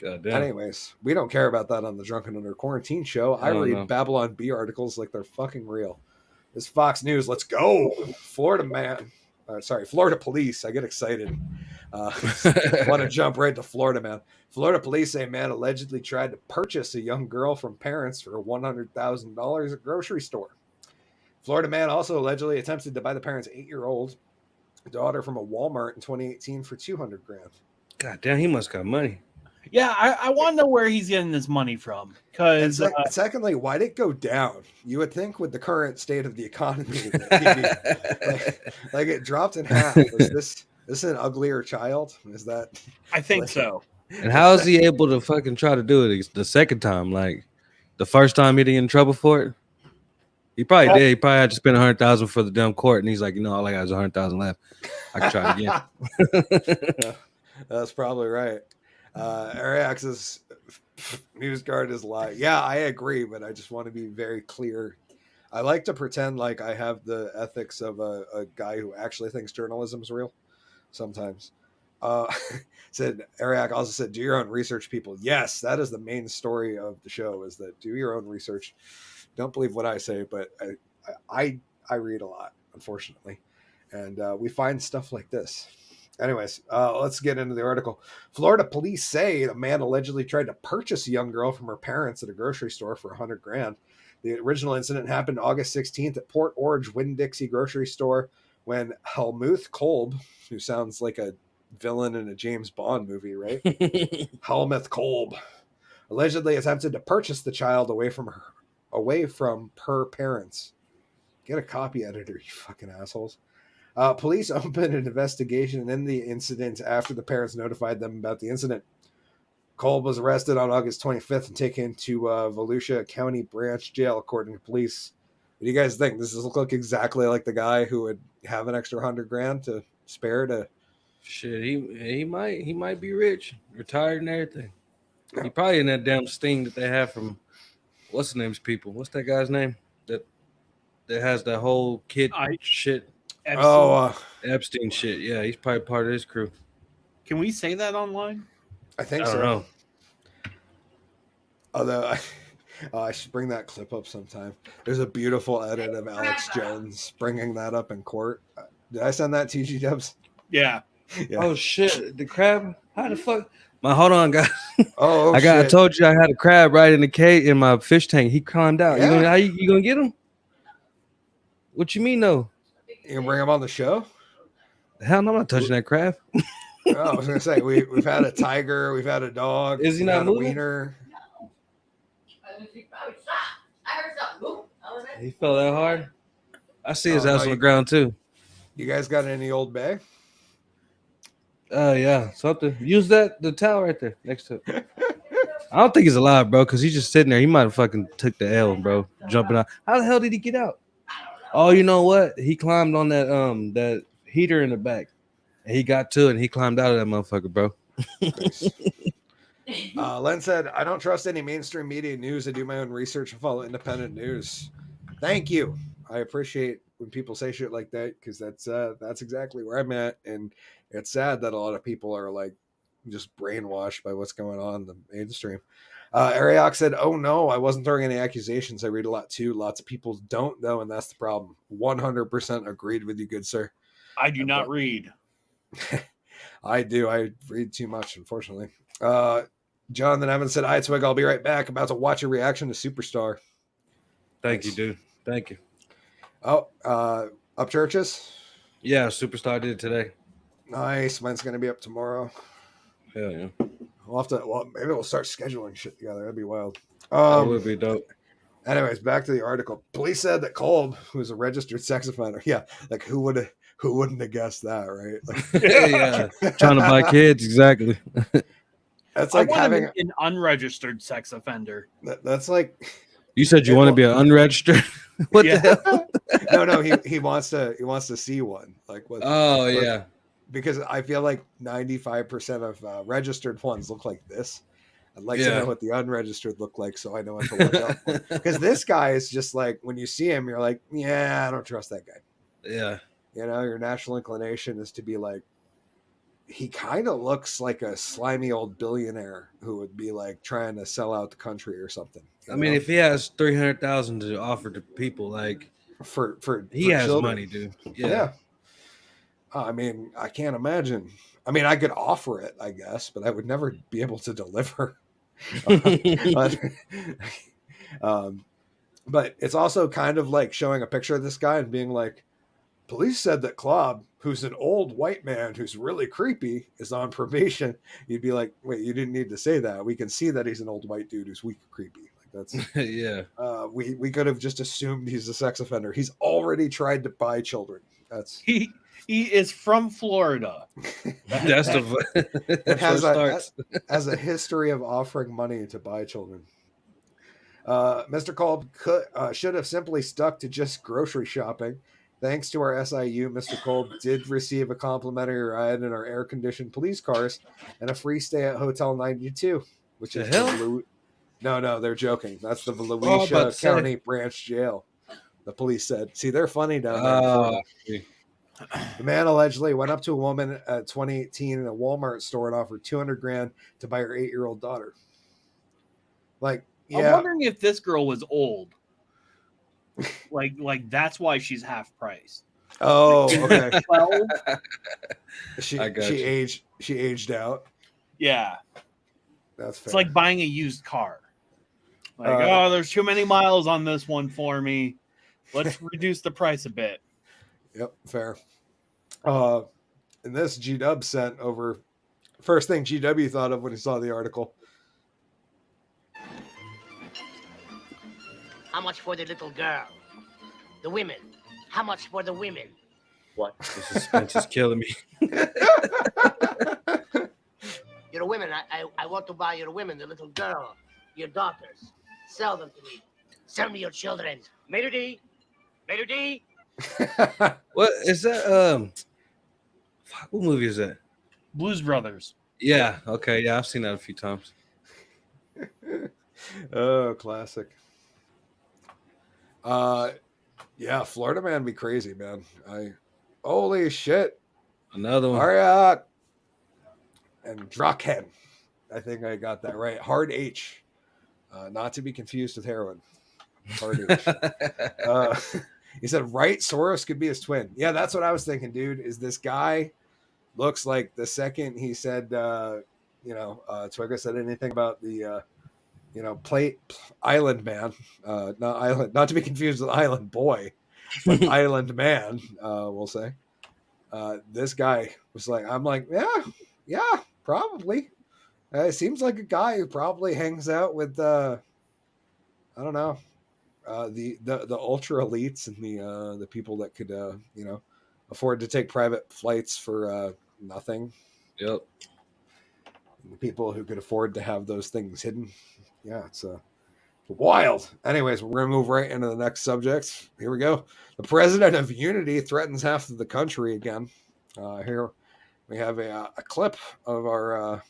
Speaker 4: God damn.
Speaker 2: Anyways, we don't care about that on the Drunken Under Quarantine show. I read
Speaker 4: know.
Speaker 2: Babylon Bee articles like they're fucking real. This Fox News, let's go. Florida police. I get excited. Want to jump right to Florida man. Florida police say a man allegedly tried to purchase a young girl from parents for $100,000 at a grocery store. Florida man also allegedly attempted to buy the parents' 8-year-old daughter from a Walmart in 2018 for $200,000.
Speaker 4: God damn, he must got money.
Speaker 3: Yeah, I want to know where he's getting this money from. Because
Speaker 2: Secondly, why'd it go down? You would think with the current state of the economy, that like it dropped in half. Is this an uglier child? Is that?
Speaker 3: I think so.
Speaker 4: And how is he able to fucking try to do it the second time? Like the first time he didn't get in trouble for it? He probably did. He probably had to spend $100,000 for the dumb court, and he's like, all I got is $100,000 left. I can try it again.
Speaker 2: That's probably right. Ariax's NewsGuard is lying. Yeah, I agree, but I just want to be very clear. I like to pretend like I have the ethics of a guy who actually thinks journalism is real. Sometimes. Ariac also said, do your own research, people. Yes, that is the main story of the show, is that do your own research. Don't believe what I say, but I read a lot, unfortunately. And we find stuff like this. Anyways, let's get into the article. Florida police say a man allegedly tried to purchase a young girl from her parents at a grocery store for $100,000. The original incident happened August 16th at Port Orange Winn-Dixie grocery store when Helmuth Kolb, who sounds like a villain in a James Bond movie, right? Helmuth Kolb allegedly attempted to purchase the child away from her parents. Get a copy editor, you fucking assholes. Police opened an investigation in the incident after the parents notified them about the incident. Kolb was arrested on August 25th and taken to Volusia County Branch Jail, according to police. What do you guys think? Does this look like exactly like the guy who would have an extra $100,000 to spare to?
Speaker 4: Shit, he might be rich, retired and everything. He probably in that damn sting that they have from what's the name's people? What's that guy's name that has that whole kid shit?
Speaker 3: Epstein.
Speaker 4: Epstein shit. Yeah, he's probably part of his crew.
Speaker 3: Can we say that online?
Speaker 2: I think
Speaker 4: I
Speaker 2: so.
Speaker 4: don't know.
Speaker 2: Although I should bring that clip up sometime. There's a beautiful edit of Alex Jones bringing that up in court. Did I send that to you, G-Dubs?
Speaker 3: Yeah.
Speaker 2: Yeah.
Speaker 4: Oh shit, the crab. How the fuck? Hold on, guys.
Speaker 2: Oh,
Speaker 4: I told you I had a crab right in the cage in my fish tank. He climbed out.
Speaker 2: Yeah.
Speaker 4: How you gonna get him? What you mean, though?
Speaker 2: You gonna bring him on the show?
Speaker 4: Hell no, I'm not touching that crab.
Speaker 2: Oh, I was gonna say we've had a tiger, we've had a dog.
Speaker 4: Is he
Speaker 2: we've
Speaker 4: not
Speaker 2: had
Speaker 4: moving?
Speaker 2: A wiener.
Speaker 4: He fell that hard. I see his
Speaker 2: Oh,
Speaker 4: ass
Speaker 2: no,
Speaker 4: on the ground too.
Speaker 2: You guys got any Old Bay?
Speaker 4: Yeah, something. Use the towel right there next to it. I don't think he's alive, bro, because he's just sitting there. He might have fucking took the L, bro, jumping out. How the hell did he get out? Oh, you know what? He climbed on that heater in the back, and he got to it, and he climbed out of that motherfucker, bro.
Speaker 2: Nice. Len said, I don't trust any mainstream media news. I do my own research and follow independent news. Thank you. I appreciate when people say shit like that because that's exactly where I'm at. And it's sad that a lot of people are like just brainwashed by what's going on in the mainstream. Ariok said, oh no, I wasn't throwing any accusations. I read a lot too. Lots of people don't know, and that's the problem. 100% agreed with you, good sir.
Speaker 3: I do not read.
Speaker 2: I do. I read too much, unfortunately. Jonathan Evans said, hi, Twig. I'll be right back. About to watch your reaction to Superstar.
Speaker 4: Thank you, dude. Thank you.
Speaker 2: Oh, up churches?
Speaker 4: Yeah, Superstar did today.
Speaker 2: Nice. Mine's going to be up tomorrow.
Speaker 4: Hell yeah.
Speaker 2: Maybe we'll start scheduling shit together. That'd be wild.
Speaker 4: That would be dope.
Speaker 2: Anyways, back to the article. Police said that Kolb, who's a registered sex offender, yeah, like who wouldn't have guessed that, right? Like,
Speaker 4: Yeah, trying to buy kids, exactly.
Speaker 2: That's like having
Speaker 3: an unregistered sex offender.
Speaker 2: That's like
Speaker 4: you said you want to be an unregistered. What the hell?
Speaker 2: No, he wants to see one. Like what?
Speaker 4: Oh yeah,
Speaker 2: because I feel like 95% of registered ones look like this. I'd like to know what the unregistered look like, so I know what to look up for. Because this guy is just like, when you see him, you're like, yeah, I don't trust that guy.
Speaker 4: Yeah.
Speaker 2: You know, your natural inclination is to be like, he kind of looks like a slimy old billionaire who would be like trying to sell out the country or something.
Speaker 4: I mean, if he has 300,000 to offer to people, like
Speaker 2: for
Speaker 4: he has
Speaker 2: children.
Speaker 4: money, dude. Yeah.
Speaker 2: I mean, I can't imagine. I mean, I could offer it, I guess, but I would never be able to deliver. But it's also kind of like showing a picture of this guy and being like, police said that Klob, who's an old white man who's really creepy, is on probation. You'd be like, wait, you didn't need to say that. We can see that he's an old white dude who's weak and creepy. Like that's
Speaker 4: yeah.
Speaker 2: We could have just assumed he's a sex offender. He's already tried to buy children. That's
Speaker 3: he is from Florida.
Speaker 4: That's
Speaker 2: has a history of offering money to buy children. Mr. Kolb should have simply stuck to just grocery shopping. Thanks to our SIU, Mr. Kolb did receive a complimentary ride in our air-conditioned police cars and a free stay at Hotel 92, which is No, they're joking. That's the Volusia County Branch Jail. The police said. See, they're funny down there. The man allegedly went up to a woman at 2018 in a Walmart store and offered $200,000 to buy her 8-year-old daughter. Like, yeah.
Speaker 3: I'm wondering if this girl was old. Like that's why she's half price.
Speaker 2: Oh, okay.
Speaker 3: 12?
Speaker 2: She aged out.
Speaker 3: Yeah.
Speaker 2: That's fair.
Speaker 3: It's like buying a used car. Like, there's too many miles on this one for me. Let's reduce the price a bit.
Speaker 2: Yep, fair. And this G-Dub sent over. First thing GW thought of when he saw the article.
Speaker 6: How much for the little girl? The women. How much for the women?
Speaker 4: What? The suspense is killing me.
Speaker 6: Your women. I want to buy your women, the little girl, your daughters. Sell them to me. Sell me your children. Melody. Melody.
Speaker 4: What is that? What movie is that?
Speaker 3: Blues Brothers.
Speaker 4: Yeah. Okay. Yeah, I've seen that a few times.
Speaker 2: Oh, classic. Yeah, Florida man be crazy, man. Holy shit.
Speaker 4: Another one.
Speaker 2: Ariat and Draken. I think I got that right. Hard H. Not to be confused with heroin. Hard H. He said, right, Soros could be his twin. Yeah, that's what I was thinking, dude, is this guy looks like the second he said, Twigga said anything about the, Island Man, not to be confused with Island Boy, but Island Man, we'll say. This guy was like, I'm like, yeah, probably. It seems like a guy who probably hangs out with, I don't know, the ultra elites and the people that could, afford to take private flights for nothing.
Speaker 4: Yep.
Speaker 2: The people who could afford to have those things hidden. Yeah, it's wild. Anyways, we're going to move right into the next subject. Here we go. The president of Unity threatens half of the country again. Here we have a clip of our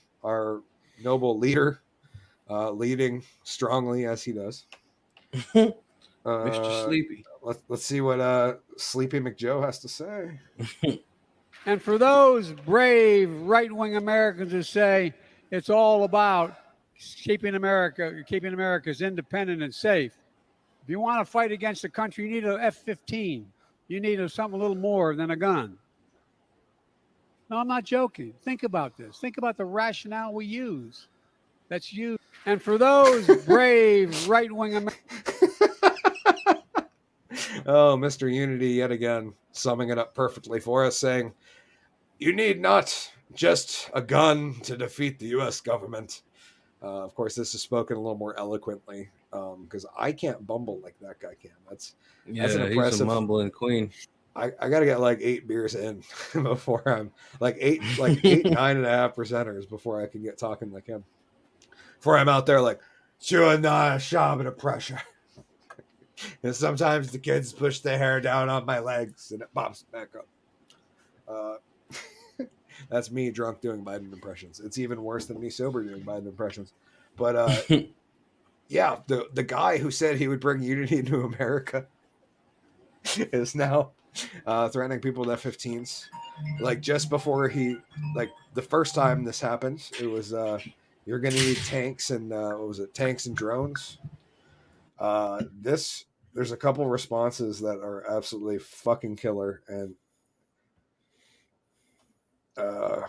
Speaker 2: noble leader, leading strongly as he does.
Speaker 4: Mr. Sleepy.
Speaker 2: Let's see what Sleepy McJoe has to say.
Speaker 7: And for those brave right-wing Americans who say it's all about keeping America's independent and safe, if you want to fight against the country, you need an F-15. You need something a little more than a gun. No, I'm not joking. Think about this. Think about the rationale we use. That's you. And for those brave right-wing Americans.
Speaker 2: Oh, Mr. Unity yet again, summing it up perfectly for us, saying, "You need not just a gun to defeat the U.S. government." Of course, this is spoken a little more eloquently because I can't bumble like that guy can. That's an
Speaker 4: He's
Speaker 2: impressive.
Speaker 4: a mumbling queen.
Speaker 2: I got to get like 8 beers in before I'm like 9.5 percenters before I can get talking like him. Before I'm out there like, chewing a shop of pressure. And sometimes the kids push their hair down on my legs and it pops back up. That's me drunk doing Biden impressions. It's even worse than me sober doing Biden impressions. But yeah, the guy who said he would bring unity to America is now threatening people with F-15s. Like just before the first time this happened, it was you're gonna need tanks and what was it? Tanks and drones. There's a couple responses that are absolutely fucking killer, and I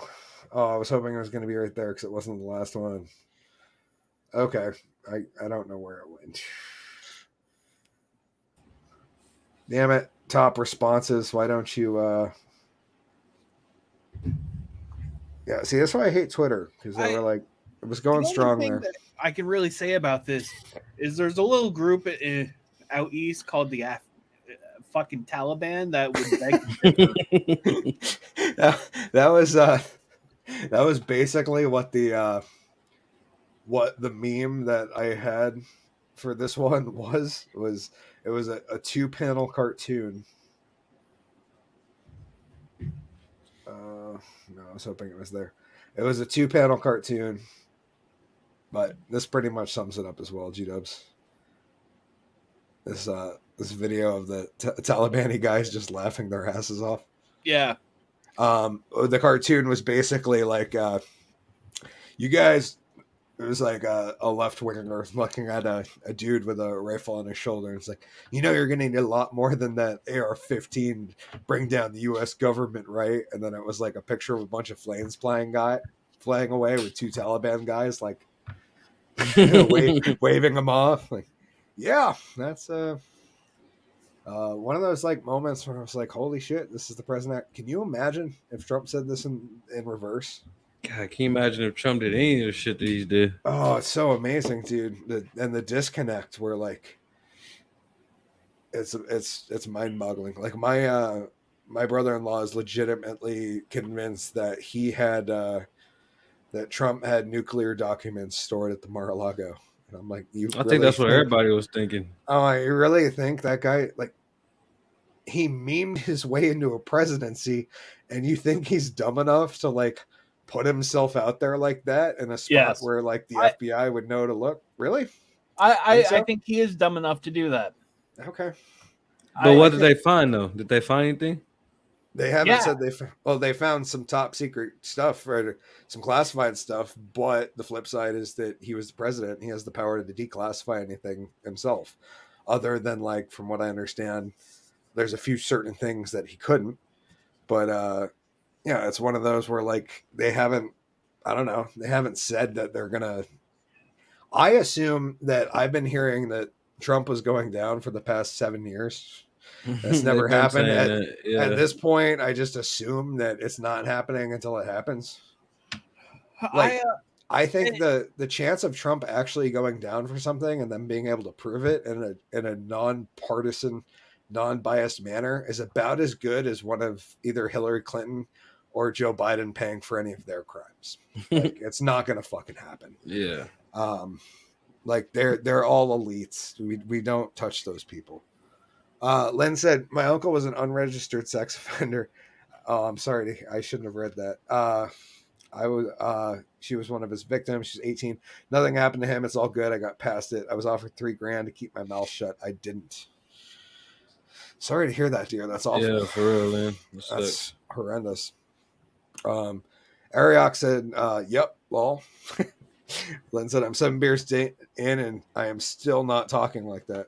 Speaker 2: was hoping it was going to be right there because it wasn't the last one. Okay, I don't know where it went. Damn it! Top responses. Why don't you? Yeah, see, that's why I hate Twitter because they were like, it was going strong there.
Speaker 3: That I can really say about this is there's a little group out east called the fucking Taliban that would beg.
Speaker 2: that was basically what the meme that I had for this one was it was a 2-panel cartoon. No, I was hoping it was there. It was a 2-panel cartoon, but this pretty much sums it up as well. G-dubs. This video of the Taliban guys just laughing their asses off.
Speaker 3: Yeah.
Speaker 2: The cartoon was basically like, you guys, it was like a left-winger looking at a dude with a rifle on his shoulder. And it's like, you're going to need a lot more than that AR-15 to bring down the U.S. government, right? And then it was like a picture of a bunch of flames flying away with 2 Taliban guys, like, waving them off. Like, yeah, that's one of those like moments where I was like, holy shit, this is the president. Can you imagine if Trump said this in reverse?
Speaker 4: God, can you imagine if Trump did any of the shit that he did?
Speaker 2: Oh, it's so amazing, dude. The disconnect where like it's mind-boggling. Like my brother-in-law is legitimately convinced that he had that Trump had nuclear documents stored at the Mar-a-Lago. And I'm like,
Speaker 4: I think that's what everybody was thinking.
Speaker 2: Oh, you really think that guy, like, he memed his way into a presidency, and you think he's dumb enough to like put himself out there like that in a spot where like the FBI would know to look? Really?
Speaker 3: I think he is dumb enough to do that.
Speaker 2: Okay.
Speaker 4: But what did they find though? Did they find anything?
Speaker 2: They haven't said they found some top secret stuff or some classified stuff, but the flip side is that he was the president. He has the power to declassify anything himself, other than like, from what I understand, there's a few certain things that he couldn't. But yeah, it's one of those where like they haven't said that they're gonna. I assume that I've been hearing that Trump was going down for the past 7 years. That's never happened. At this point, I just assume that it's not happening until it happens. Like, I think the chance of Trump actually going down for something and then being able to prove it in a non-partisan, non-biased manner is about as good as one of either Hillary Clinton or Joe Biden paying for any of their crimes. Like, it's not going to fucking happen.
Speaker 4: Yeah.
Speaker 2: Like they're all elites. We don't touch those people. Len said, my uncle was an unregistered sex offender. Oh, I'm sorry. I shouldn't have read that. She was one of his victims. She's 18. Nothing happened to him. It's all good. I got past it. I was offered $3,000 to keep my mouth shut. I didn't. Sorry to hear that, dear. That's awful.
Speaker 4: Yeah, for real, man.
Speaker 2: That's horrendous. Ariok said, yep, well, Glenn said, I'm 7 beers in and I am still not talking like that.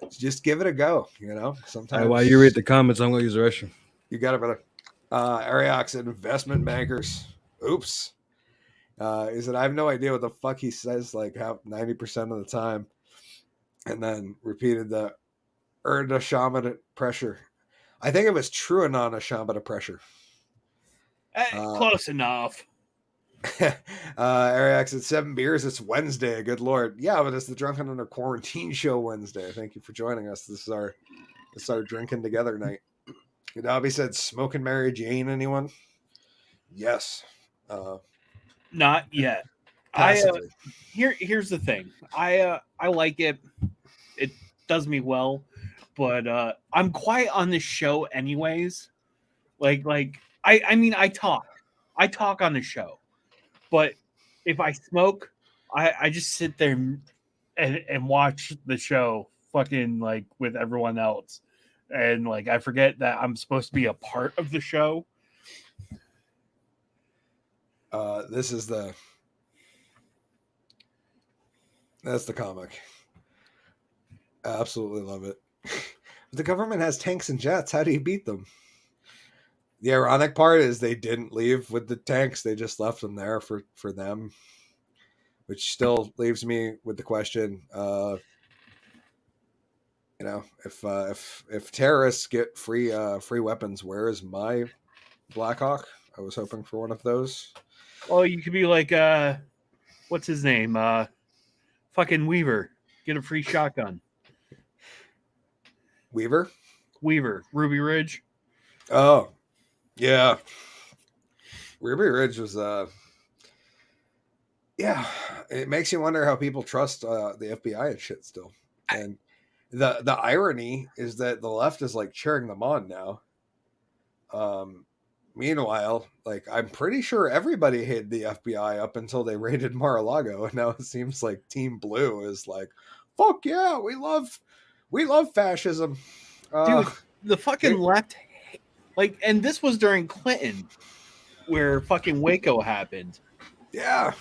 Speaker 2: Just give it a go, you know. Sometimes
Speaker 4: Hey, while you read the comments, I'm gonna use the restroom.
Speaker 2: you got it, brother. Ariok said, investment bankers. Oops. He said, I have no idea what the fuck he says, like how 90% of the time. And then repeated the Erda Shamata pressure. I think it was true Anana Shamata pressure.
Speaker 3: Close enough.
Speaker 2: Ariok said 7 beers. It's Wednesday. Good Lord. Yeah, but it's the Drunken Under Quarantine show Wednesday. Thank you for joining us. This is our drinking together night. Dobby said, smoking Mary Jane, anyone? Yes.
Speaker 3: Not yet. Here's the thing. I like it. It does me well, but I'm quiet on this show anyways. I mean I talk on the show, but if I smoke, I just sit there and watch the show fucking like with everyone else, and like I forget that I'm supposed to be a part of the show.
Speaker 2: That's the comic. I absolutely love it. The government has tanks and jets. How do you beat them? The ironic part is they didn't leave with the tanks. They just left them there for them, which still leaves me with the question, you know, if terrorists get free weapons, where is my Black Hawk? I was hoping for one of those.
Speaker 3: Oh, you could be like, what's his name? Fucking Weaver. Get a free shotgun.
Speaker 2: Weaver,
Speaker 3: Ruby Ridge.
Speaker 2: Oh, yeah. Ruby Ridge was, yeah. It makes you wonder how people trust the FBI and shit still. And the irony is that the left is like cheering them on now. Meanwhile, like I'm pretty sure everybody hated the FBI up until they raided Mar-a-Lago, and now it seems like Team Blue is like, fuck yeah, we love fascism.
Speaker 3: Dude, the fucking left, like, and this was during Clinton, where fucking Waco happened.
Speaker 2: Yeah,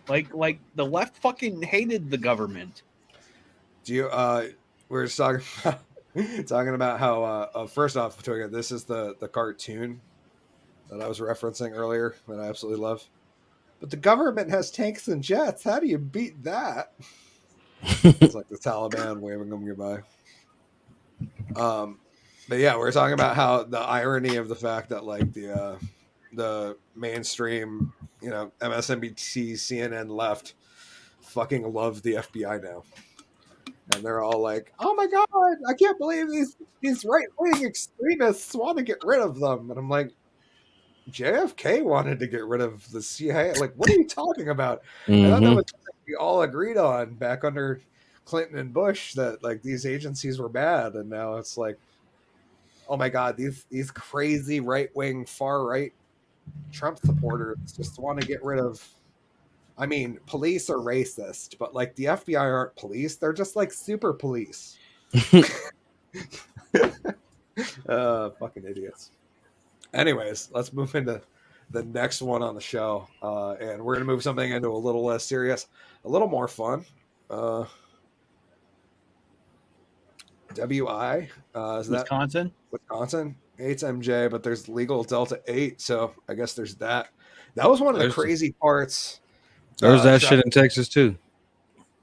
Speaker 3: like the left fucking hated the government.
Speaker 2: Do you? We're just talking about how. First off, this is the cartoon that I was referencing earlier that I absolutely love. But the government has tanks and jets. How do you beat that? It's like the Taliban waving them goodbye. But yeah, we're talking about how the irony of the fact that like the mainstream, you know, MSNBC, CNN left fucking love the FBI now. And they're all like, oh my God, I can't believe these right-wing extremists want to get rid of them. And I'm like, JFK wanted to get rid of the CIA. Like, what are you talking about?
Speaker 4: Mm-hmm.
Speaker 2: I thought that was something we all agreed on back under Clinton and Bush, that like these agencies were bad. And now it's like, oh my God, these crazy right-wing, far-right Trump supporters just want to get rid of. I mean, police are racist, but like the FBI aren't police. They're just like super police. Fucking idiots. Anyways, let's move into the next one on the show. And we're going to move something into a little less serious, a little more fun. WI. Is
Speaker 3: Wisconsin?
Speaker 2: Wisconsin hates MJ, but there's legal Delta 8. So I guess there's that. That was one of the crazy parts.
Speaker 4: There's that shit in Texas too.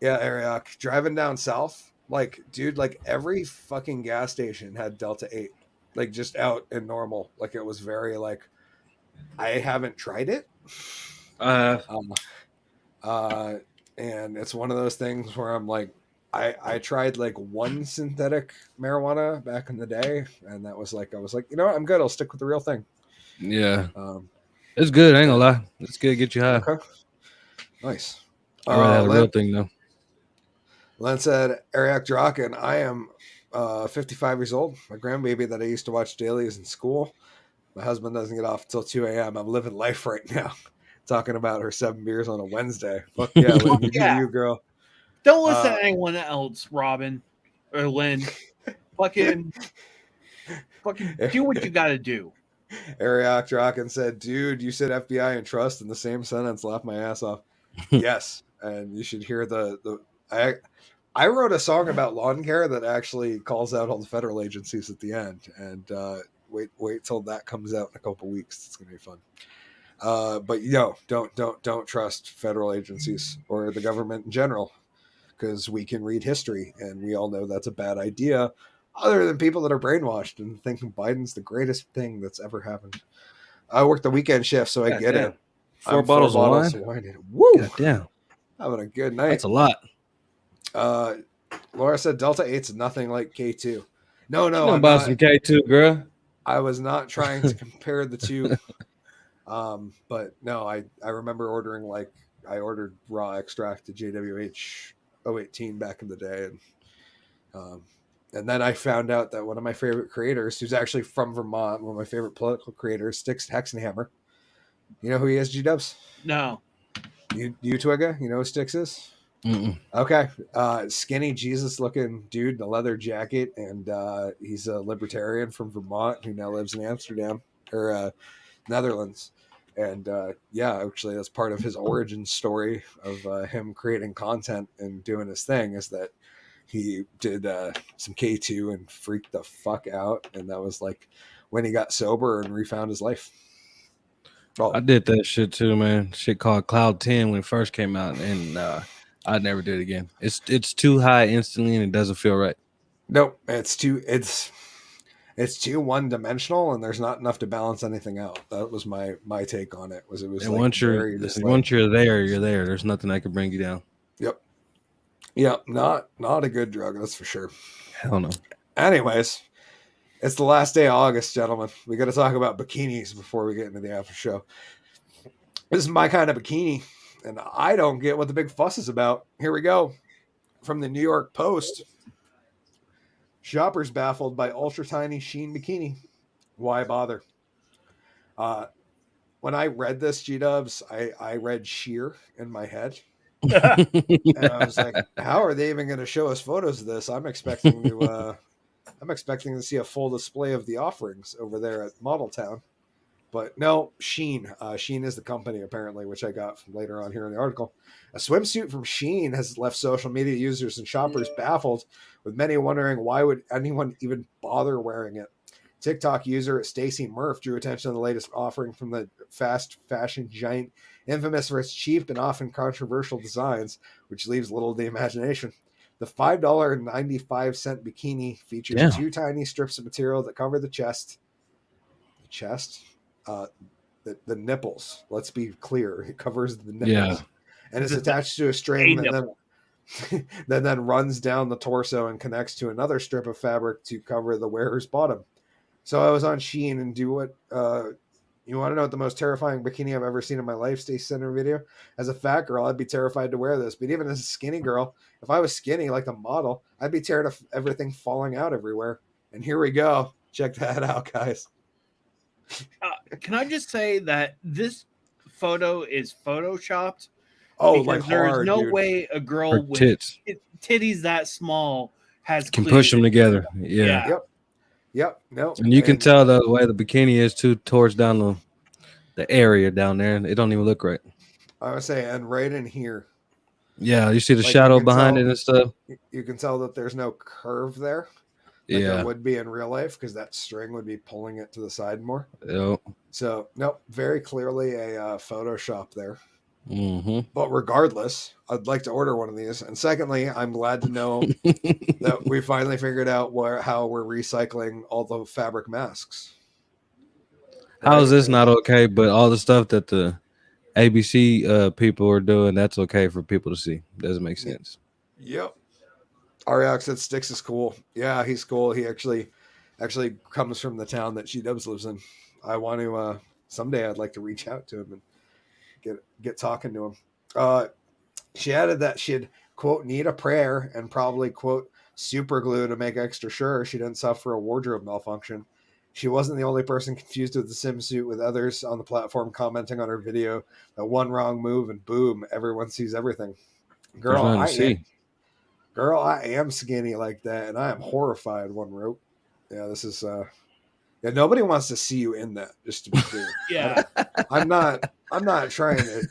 Speaker 2: Yeah, Ariok. Driving down south, like, dude, like every fucking gas station had Delta 8, like just out and normal. Like it was very like, I haven't tried it. And it's one of those things where I'm like, I tried like one synthetic marijuana back in the day, and that was like, I was like, you know what, I'm good. I'll stick with the real thing.
Speaker 4: Yeah. It's good. I ain't gonna lie. It's good to get you high.
Speaker 2: Okay. Nice.
Speaker 4: I rather have the real thing though.
Speaker 2: Len said, Ariok Draken, I am 55 years old. My grandbaby that I used to watch daily is in school. My husband doesn't get off until 2 a.m. I'm living life right now. Talking about her 7 beers on a Wednesday. Fuck yeah, Lynn, you do
Speaker 3: Yeah.
Speaker 2: you, girl.
Speaker 3: Don't listen to anyone else, Robin or Lynn. fucking do what you got to do.
Speaker 2: Ariok Draken said, dude, you said FBI and trust in the same sentence. Laughed my ass off. Yes. And you should hear I wrote a song about lawn care that actually calls out all the federal agencies at the end. And wait till that comes out in a couple weeks. It's gonna be fun. But don't trust federal agencies or the government in general, because we can read history and we all know that's a bad idea, other than people that are brainwashed and thinking Biden's the greatest thing that's ever happened. I work the weekend shift, so I get
Speaker 4: damn.
Speaker 2: it.
Speaker 4: Four
Speaker 2: I'm
Speaker 4: bottles of wine?
Speaker 2: in. Woo!
Speaker 4: God damn.
Speaker 2: Having a good night.
Speaker 4: That's a lot.
Speaker 2: Laura said Delta 8's nothing like K2. No,
Speaker 4: I'm about some K2, girl.
Speaker 2: I was not trying to compare the two. But no, I remember ordering, I ordered raw extract to JWH 018 back in the day. And then I found out that one of my favorite creators, who's actually from Vermont, one of my favorite political creators, Styx Hexenhammer. You know who he is, G-Dubs?
Speaker 3: No.
Speaker 2: You Twigga? You know who Styx is?
Speaker 4: Mm-mm.
Speaker 2: Okay. Skinny Jesus looking dude in a leather jacket, and he's a libertarian from Vermont who now lives in Amsterdam or Netherlands. And actually that's part of his origin story of him creating content and doing his thing, is that he did some K2 and freaked the fuck out, and that was like when he got sober and refound his life. Oh,
Speaker 4: I did that shit too, man. Shit called Cloud 10 when it first came out, and I never did it again. It's too high instantly, and it doesn't feel right.
Speaker 2: Nope, it's too one dimensional, and there's not enough to balance anything out. That was my take on it.
Speaker 4: And once you're there, you're there. There's nothing that can bring you down.
Speaker 2: Yep, not a good drug, that's for sure.
Speaker 4: Hell no.
Speaker 2: Anyways, it's the last day of August, gentlemen. We got to talk about bikinis before we get into the after show. This is my kind of bikini, and I don't get what the big fuss is about. Here we go. From the New York Post. Shoppers baffled by ultra tiny sheen bikini. Why bother? When I read this, G-Dubs, I read sheer in my head. And I was like, how are they even going to show us photos of this? I'm expecting to see a full display of the offerings over there at Model Town. But no, Shein. Shein is the company, apparently, which I got from later on here in the article. A swimsuit from Shein has left social media users and shoppers baffled, with many wondering why would anyone even bother wearing it. TikTok user Stacy Murph drew attention to the latest offering from the fast fashion giant, infamous for its cheap and often controversial designs, which leaves little to the imagination. The $5.95 bikini features two tiny strips of material that cover the chest. The nipples. Let's be clear. It covers the nipples. Yeah. And it's attached to a string that then runs down the torso and connects to another strip of fabric to cover the wearer's bottom. So I was on Shein and you want to know what the most terrifying bikini I've ever seen in my life? Stacey sent her video. As a fat girl, I'd be terrified to wear this. But even as a skinny girl, if I was skinny like the model, I'd be terrified of everything falling out everywhere. And here we go. Check that out, guys.
Speaker 3: Can I just say that this photo is photoshopped?
Speaker 2: Oh,
Speaker 3: because there's no way a girl with titties that small can
Speaker 4: push them together. Yeah.
Speaker 2: Yep. No.
Speaker 4: And you can tell the way the bikini is too towards down the area down there. It don't even look right.
Speaker 2: I would say, and right in here.
Speaker 4: Yeah, you see the shadow behind it and stuff.
Speaker 2: You can tell that there's no curve there. Like there would be in real life, because that string would be pulling it to the side more.
Speaker 4: Yep.
Speaker 2: So, nope, very clearly a Photoshop there.
Speaker 4: Mm-hmm.
Speaker 2: But regardless, I'd like to order one of these. And secondly, I'm glad to know that we finally figured out how we're recycling all the fabric masks.
Speaker 4: How is this not okay? But all the stuff that the ABC people are doing, that's okay for people to see. Doesn't make sense.
Speaker 2: Yep. Ariok said Styx is cool. Yeah, he's cool. He actually comes from the town that G-Dubs lives in. I want to someday I'd like to reach out to him and get talking to him. She added that she'd, quote, need a prayer and probably, quote, super glue to make extra sure she didn't suffer a wardrobe malfunction. She wasn't the only person confused with the swimsuit, with others on the platform commenting on her video that one wrong move and boom, everyone sees everything.
Speaker 4: There's nothing to see.
Speaker 2: Girl, I am skinny like that, and I am horrified, one wrote. Yeah, this is yeah, nobody wants to see you in that, just to be clear.
Speaker 3: Yeah.
Speaker 2: I'm not trying to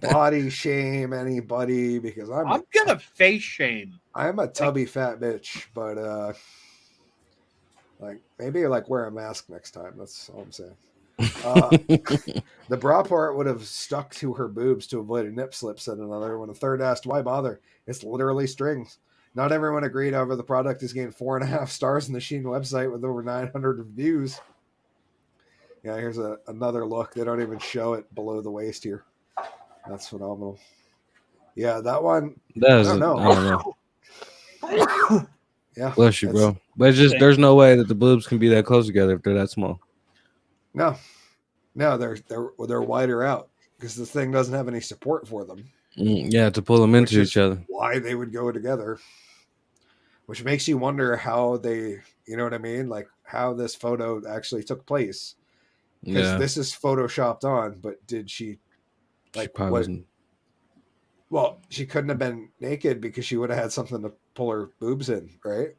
Speaker 2: body shame anybody because
Speaker 3: I'm gonna face shame.
Speaker 2: I'm a tubby fat bitch, but like maybe like wear a mask next time. That's all I'm saying. The bra part would have stuck to her boobs to avoid a nip slip, said another. When a third asked why bother, it's literally strings. Not everyone agreed. However, the product has gained 4.5 stars on the Shein website with over 900 reviews. Yeah, here's another look. They don't even show it below the waist here. That's phenomenal. Yeah, that one. I don't know. Yeah,
Speaker 4: bless you, bro. But it's just there's no way that the boobs can be that close together if they're that small.
Speaker 2: No, they're wider out because the thing doesn't have any support for them.
Speaker 4: Yeah, to pull them into each other.
Speaker 2: Why they would go together, which makes you wonder how they, you know what I mean, like how this photo actually took place. Because this is photoshopped on, but did she? Like,
Speaker 4: she probably wasn't.
Speaker 2: Well, she couldn't have been naked because she would have had something to pull her boobs in, right?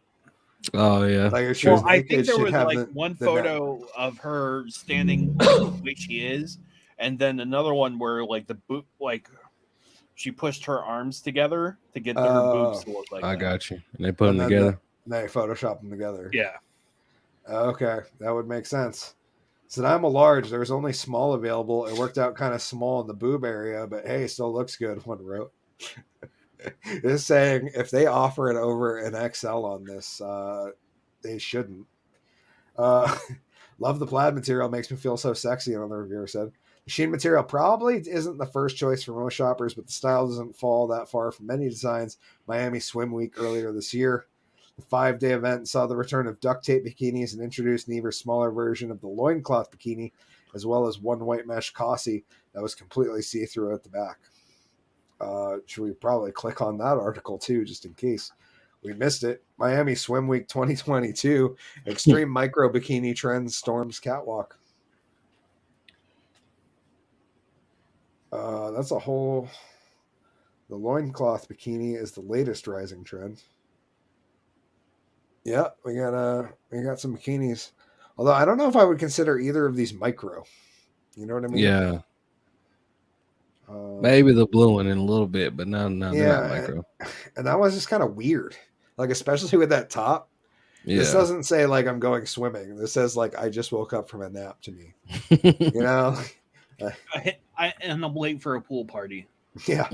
Speaker 4: Oh yeah.
Speaker 2: Like if she was
Speaker 3: I
Speaker 2: naked,
Speaker 3: think there
Speaker 2: she'd
Speaker 3: was
Speaker 2: have
Speaker 3: like one photo of her standing the way she is, and then another one where like the boot, like she pushed her arms together to get her boobs to look like.
Speaker 4: I
Speaker 3: that.
Speaker 4: got you. And they put them together.
Speaker 2: They Photoshop them together.
Speaker 3: Yeah.
Speaker 2: Okay, that would make sense. So I'm a large. There was only small available. It worked out kind of small in the boob area, but hey, still looks good. One wrote. It's saying if they offer it over an XL on this, they shouldn't. Love the plaid material. Makes me feel so sexy. Another reviewer said. Machine material probably isn't the first choice for most shoppers, but the style doesn't fall that far from many designs. Miami Swim Week earlier this year. The 5-day event saw the return of duct tape bikinis and introduced an even smaller version of the loincloth bikini, as well as one white mesh cosi that was completely see-through at the back. Should we probably click on that article too, just in case we missed it? Miami Swim Week 2022, extreme micro bikini trends storms catwalk. That's a whole... The loincloth bikini is the latest rising trend. Yeah, we got some bikinis. Although I don't know if I would consider either of these micro. You know what I mean?
Speaker 4: Yeah. Maybe the blue one in a little bit, but no, they're not micro.
Speaker 2: And that was just kind of weird. Like, especially with that top. Yeah. This doesn't say like I'm going swimming. This says like I just woke up from a nap to me. You know?
Speaker 3: And I'm late for a pool party.
Speaker 2: Yeah.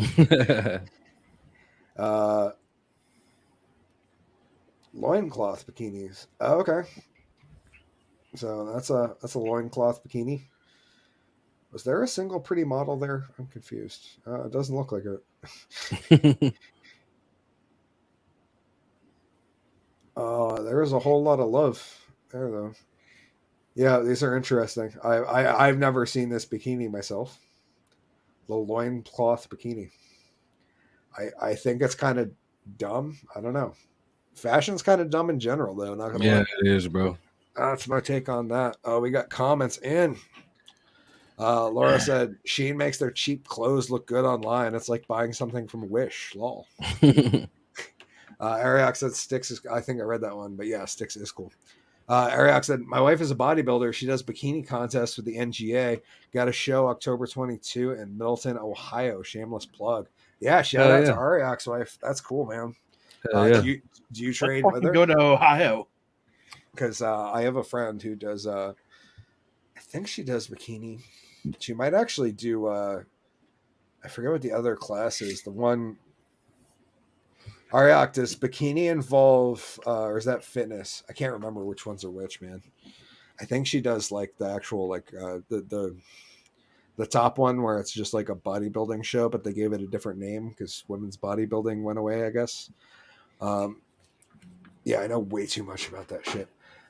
Speaker 2: Loincloth bikinis. Oh, okay. So that's a loincloth bikini. Was there a single pretty model there? I'm confused. It doesn't look like it. There's a whole lot of love there, though. Yeah, these are interesting. I've never seen this bikini myself. The loincloth bikini. I think it's kind of dumb. I don't know. Fashion's kind of dumb in general, though. Not gonna lie.
Speaker 4: It is, bro.
Speaker 2: That's my take on that. Oh, we got comments in. Laura said, Shein makes their cheap clothes look good online. It's like buying something from Wish. Lol. Ariak said Sticks is, I think I read that one, but yeah, Sticks is cool. Ariak said, my wife is a bodybuilder. She does bikini contests with the NGA. Got a show October 22 in Middleton, Ohio. Shameless plug. Yeah, shout out to Ariak's wife. That's cool, man. Do you train with her?
Speaker 3: Go to Ohio.
Speaker 2: Because I have a friend who does, I think she does bikini. She might actually do, I forget what the other class is. The one, Ariak, does bikini involve, or is that fitness? I can't remember which ones are which, man. I think she does like the actual, like the top one where it's just like a bodybuilding show, but they gave it a different name because women's bodybuilding went away, I guess. Yeah, I know way too much about that shit.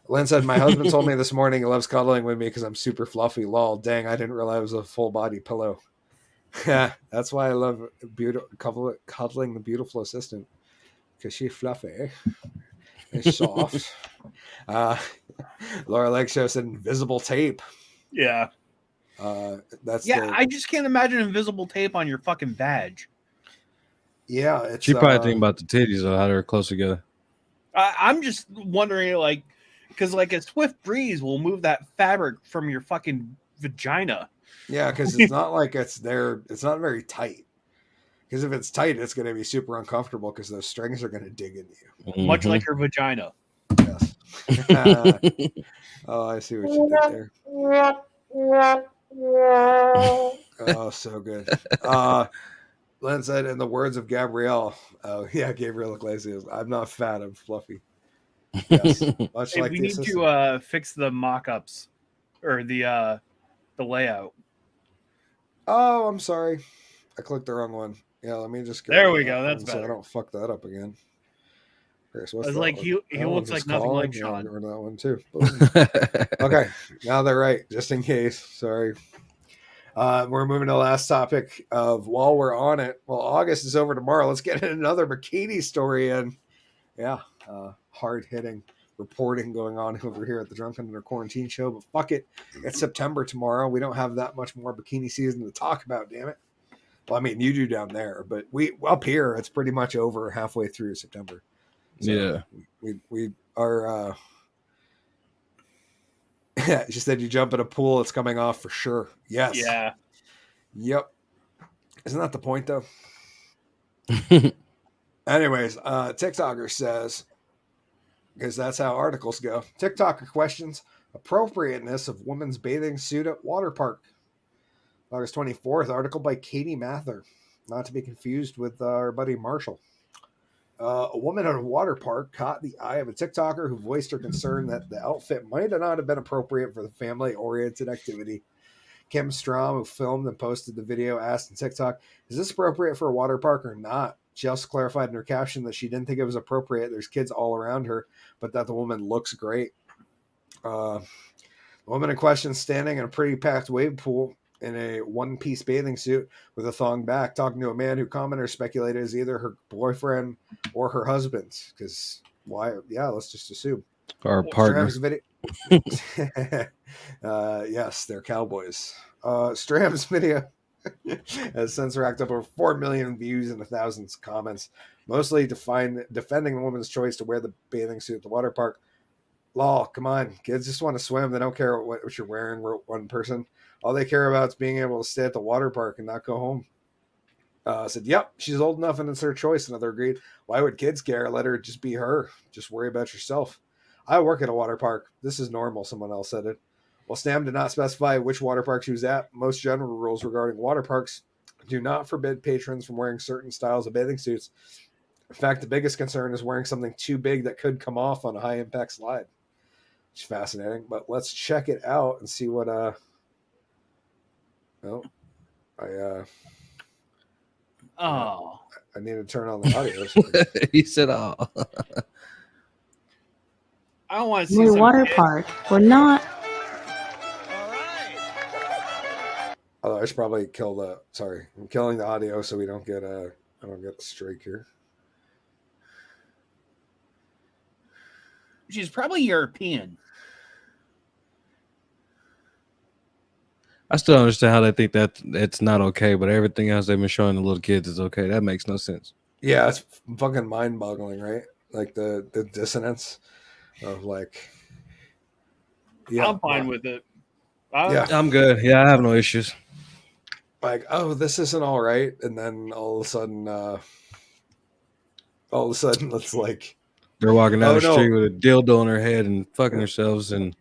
Speaker 2: Lynn said, my husband told me this morning he loves cuddling with me because I'm super fluffy. Lol. Dang, I didn't realize it was a full body pillow. Yeah, that's why I love cuddling the beautiful assistant, because she's fluffy and soft. Laura Lake Show said invisible tape.
Speaker 3: Yeah.
Speaker 2: That's
Speaker 3: I just can't imagine invisible tape on your fucking badge.
Speaker 2: Yeah, it's
Speaker 4: She probably thinking about the titties or how they're close together.
Speaker 3: I'm just wondering, like, because like a swift breeze will move that fabric from your fucking vagina.
Speaker 2: Yeah, because it's not like it's there. It's not very tight. Because if it's tight, it's going to be super uncomfortable because those strings are going to dig into you.
Speaker 3: Much like your vagina.
Speaker 2: Yes. Oh, I see what you did there. Oh, so good. Len said, in the words of Gabrielle, Gabrielle Iglesias, I'm not fat, I'm fluffy. Yes. Much
Speaker 3: Hey,
Speaker 2: like
Speaker 3: we
Speaker 2: the
Speaker 3: need
Speaker 2: assistant.
Speaker 3: to fix the mock-ups or the layout.
Speaker 2: Oh, I'm sorry. I clicked the wrong one. Yeah, let me just go.
Speaker 3: There we go. That's
Speaker 2: so
Speaker 3: better.
Speaker 2: I don't fuck that up again. Chris, what's
Speaker 3: I was
Speaker 2: that
Speaker 3: like,
Speaker 2: one?
Speaker 3: he
Speaker 2: That
Speaker 3: looks
Speaker 2: one's
Speaker 3: like nothing like
Speaker 2: Collen. Yeah, I'll
Speaker 3: Sean.
Speaker 2: get rid of that one too. Okay, now they're right, just in case. Sorry. We're moving to the last topic of while we're on it. Well, August is over tomorrow. Let's get another bikini story in. Yeah, hard hitting reporting going on over here at the Drunken Under Quarantine show. But fuck it, it's September tomorrow. We don't have that much more bikini season to talk about. Damn it. Well, I mean, you do down there, but we up here, it's pretty much over halfway through September. So
Speaker 4: yeah,
Speaker 2: we are. She said you jump in a pool, it's coming off for sure. Yes.
Speaker 3: Yeah.
Speaker 2: Yep. Isn't that the point though? Anyways, TikToker says, because that's how articles go. TikToker questions appropriateness of women's bathing suit at water park. August 24th, article by Katie Mather, not to be confused with our buddy Marshall. A woman at a water park caught the eye of a TikToker who voiced her concern that the outfit might not have been appropriate for the family-oriented activity. Kim Strom, who filmed and posted the video, asked in TikTok, is this appropriate for a water park or not? She also clarified in her caption that she didn't think it was appropriate. There's kids all around her, but that the woman looks great. The woman in question standing in a pretty packed wave pool in a one-piece bathing suit with a thong back, talking to a man who commenters speculated is either her boyfriend or her husband. Because why? Yeah, let's just assume.
Speaker 4: Our partner.
Speaker 2: Yes, they're cowboys. Stram's video has since racked up over 4 million views and 1,000 comments, mostly defending the woman's choice to wear the bathing suit at the water park. Lol, come on. Kids just want to swim. They don't care what you're wearing, wrote one person. All they care about is being able to stay at the water park and not go home. Said, yep, she's old enough and it's her choice. Another agreed. Why would kids care? Let her just be her. Just worry about yourself. I work at a water park. This is normal, someone else said it. While Stam did not specify which water park she was at, most general rules regarding water parks do not forbid patrons from wearing certain styles of bathing suits. In fact, the biggest concern is wearing something too big that could come off on a high-impact slide. It's fascinating, but let's check it out and see what I need to turn on the audio.
Speaker 4: He said, "Oh,
Speaker 3: I don't want to see
Speaker 8: We're
Speaker 3: some
Speaker 8: water
Speaker 3: kid.
Speaker 8: park. We're not.
Speaker 2: Oh, I should probably kill the. Sorry, I'm killing the audio so we don't get I don't get a strike here.
Speaker 3: She's probably European.
Speaker 4: I still don't understand how they think that it's not okay, but everything else they've been showing the little kids is okay. That makes no sense."
Speaker 2: Yeah, it's fucking mind-boggling, right? Like the dissonance of like. Yeah,
Speaker 3: I'm fine with it.
Speaker 2: Yeah.
Speaker 4: I'm good. Yeah, I have no issues.
Speaker 2: Like, oh, this isn't all right, and then all of a sudden, it's like
Speaker 4: They're walking down the
Speaker 2: no.
Speaker 4: street with a dildo on their head and fucking themselves, and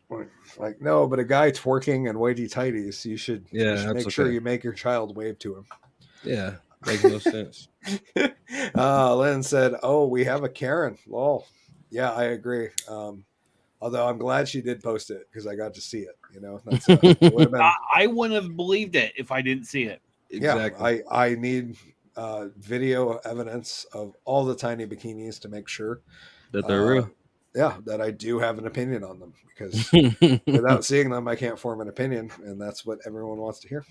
Speaker 2: like, no, but a guy twerking and whitey tighties, you should make sure you make your child wave to him.
Speaker 4: Yeah, makes no sense.
Speaker 2: Lynn said, "Oh, we have a Karen." Lol. Yeah, I agree. Although I'm glad she did post it because I got to see it. You know, that's, it would have been,
Speaker 3: I wouldn't have believed it if I didn't see it.
Speaker 4: Exactly.
Speaker 2: Yeah, I need video evidence of all the tiny bikinis to make sure
Speaker 4: That they're real.
Speaker 2: Yeah, that I do have an opinion on them because without seeing them, I can't form an opinion, and that's what everyone wants to hear.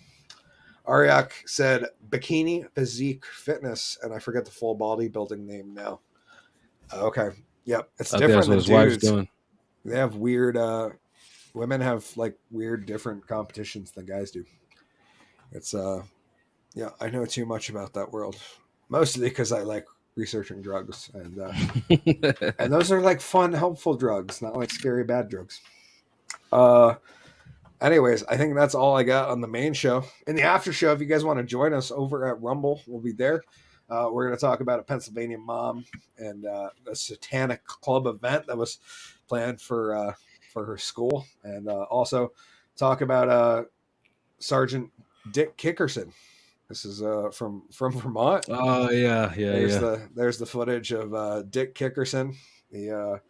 Speaker 2: Ariak said bikini physique fitness, and I forget the full bodybuilding name now. Okay, yep, it's
Speaker 4: I think
Speaker 2: different
Speaker 4: that's what
Speaker 2: than
Speaker 4: his wife's
Speaker 2: dudes.
Speaker 4: doing.
Speaker 2: They have weird. Women have like weird, different competitions than guys do. It's yeah, I know too much about that world, mostly because I like researching drugs, and those are like fun, helpful drugs, not like scary bad drugs. Anyways, I think that's all I got on the main show. In the after show, if you guys want to join us over at Rumble, we'll be there. We're going to talk about a Pennsylvania mom and a satanic club event that was planned for her school, and also talk about Sergeant Dick Kickerson. This is from Vermont.
Speaker 4: Oh yeah.
Speaker 2: There's the footage of Dick Kickerson, the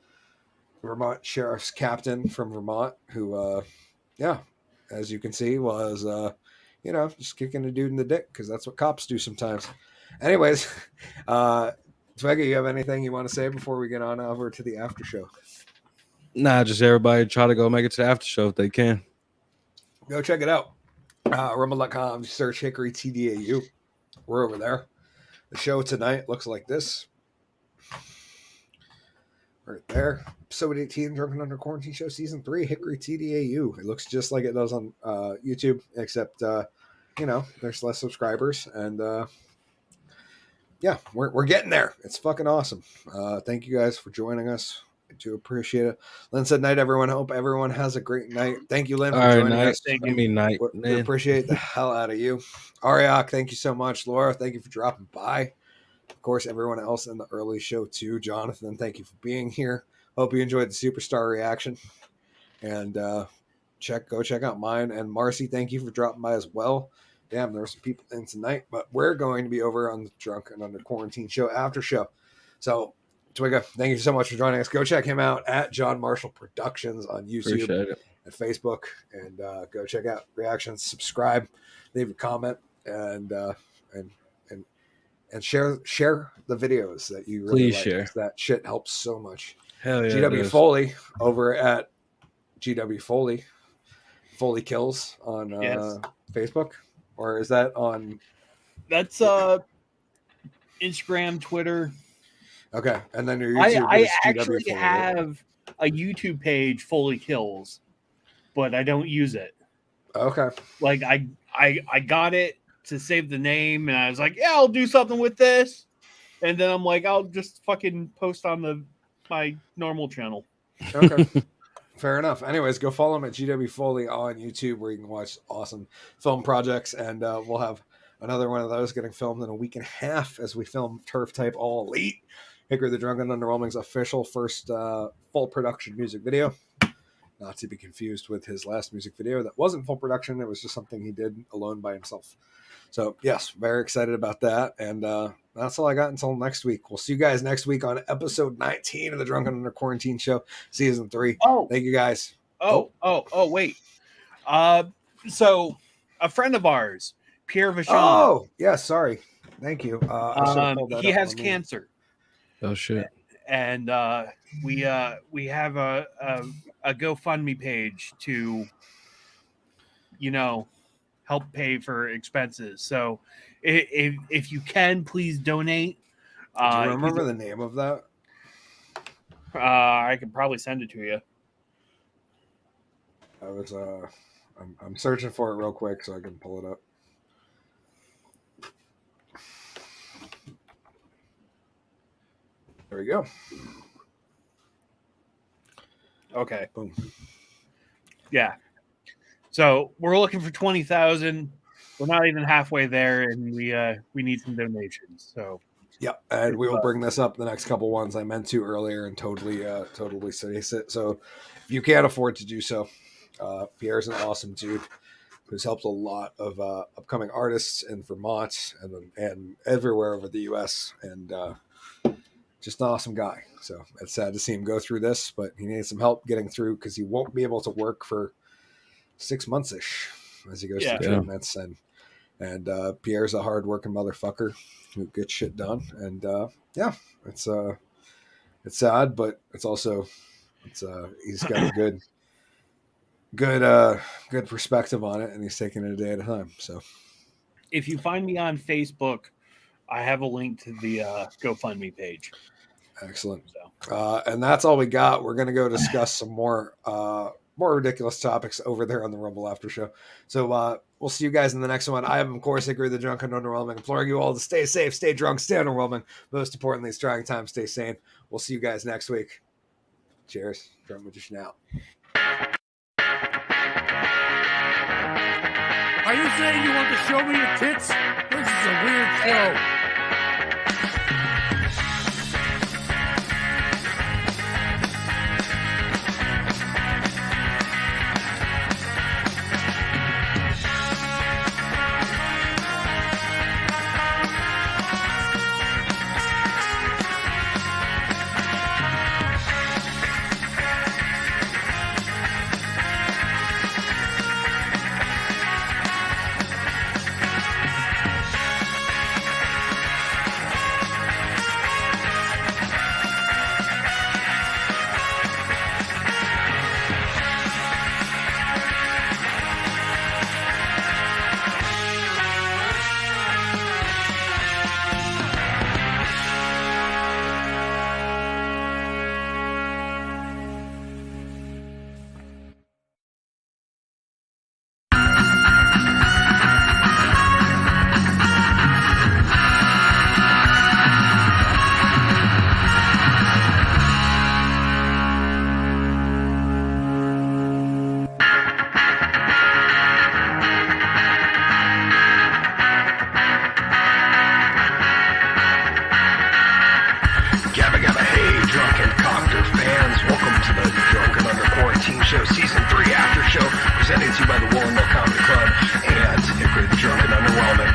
Speaker 2: Vermont sheriff's captain from Vermont, who yeah, as you can see, was just kicking a dude in the dick because that's what cops do sometimes. Anyways, Twegga, you have anything you want to say before we get on over to the after show?
Speaker 4: Nah, just everybody try to go make it to the after show if they can.
Speaker 2: Go check it out. Rumble.com, search Hickory TDAU. We're over there. The show tonight looks like this. Right there. Episode 18, Drunken Under Quarantine Show, Season 3, Hickory TDAU. It looks just like it does on YouTube, except, there's less subscribers. And, yeah, we're getting there. It's fucking awesome. Thank you guys for joining us. I do appreciate it. Lynn said night, everyone. Hope everyone has a great night. Thank you, Lynn, for joining us.
Speaker 3: Thank you.
Speaker 4: I mean, night.
Speaker 2: We appreciate the hell out of you. Ariak, thank you so much. Laura, thank you for dropping by. Of course, everyone else in the early show too. Jonathan, thank you for being here. Hope you enjoyed the superstar reaction. And go check out mine. And Marcy, thank you for dropping by as well. Damn, there were some people in tonight, but we're going to be over on the Drunk and Under Quarantine show after show. So, Twigga, thank you so much for joining us. Go check him out at John Marshall Productions on YouTube and Facebook, and go check out reactions. Subscribe, leave a comment, and share the videos that you really like.
Speaker 4: Share.
Speaker 2: That shit helps so much.
Speaker 4: Hell yeah.
Speaker 2: GW Foley over at GW Foley Kills on Facebook, or is that on?
Speaker 3: That's Instagram, Twitter.
Speaker 2: Okay, and then your YouTube.
Speaker 3: I
Speaker 2: is
Speaker 3: actually
Speaker 2: GW Foley,
Speaker 3: have a YouTube page, Foley Kills, but I don't use it.
Speaker 2: Okay.
Speaker 3: Like I got it to save the name, and I was like, yeah, I'll do something with this, and then I'm like, I'll just fucking post on my normal channel.
Speaker 2: Okay. Fair enough. Anyways, go follow him at GW Foley on YouTube, where you can watch awesome film projects, and we'll have another one of those getting filmed in a week and a half as we film Turf Type All Elite, Hickory the Drunken Underwhelming's official first full production music video. Not to be confused with his last music video that wasn't full production. It was just something he did alone by himself. So, yes, very excited about that. And that's all I got until next week. We'll see you guys next week on episode 19 of the Drunken Under Quarantine Show, Season 3.
Speaker 3: Oh.
Speaker 2: Thank you, guys.
Speaker 3: Wait. So, a friend of ours, Pierre Vachon.
Speaker 2: Oh, yeah, sorry. Thank you. I should have pulled that
Speaker 3: he
Speaker 2: up
Speaker 3: has
Speaker 2: on me.
Speaker 3: cancer.
Speaker 4: Oh, shit.
Speaker 3: And we have a GoFundMe page to, help pay for expenses. So if you can, please donate.
Speaker 2: Do you remember the name of that?
Speaker 3: I could probably send it to you.
Speaker 2: I was I'm searching for it real quick so I can pull it up. There we go.
Speaker 3: Okay.
Speaker 2: Boom.
Speaker 3: Yeah. So we're looking for 20,000. We're not even halfway there, and we need some donations. So
Speaker 2: Yep, and we will bring this up the next couple ones I meant to earlier and totally say it. So if you can't afford to do so, Pierre's an awesome dude who's helped a lot of upcoming artists in Vermont and everywhere over the U.S. and just an awesome guy. So it's sad to see him go through this, but he needs some help getting through because he won't be able to work for 6 months-ish as he goes through treatments. And Pierre's a hard-working motherfucker who gets shit done. And it's sad, but it's also he's got a good perspective on it, and he's taking it a day at a time. So
Speaker 3: if you find me on Facebook, I have a link to the GoFundMe page.
Speaker 2: Excellent.
Speaker 3: So.
Speaker 2: And that's all we got. We're going to go discuss some more ridiculous topics over there on the Rumble After Show. So we'll see you guys in the next one. I am, of course, Hickory, the drunk and underwhelming, imploring you all to stay safe, stay drunk, stay underwhelming. Most importantly, it's trying times, stay sane. We'll see you guys next week. Cheers. Drunk Magician out.
Speaker 8: Are you saying you want to show me your tits? This is a weird show.
Speaker 1: Show Season 3 After Show, presented to you by the Woolen Comedy Club and Hickory the Drunk and Underwhelming.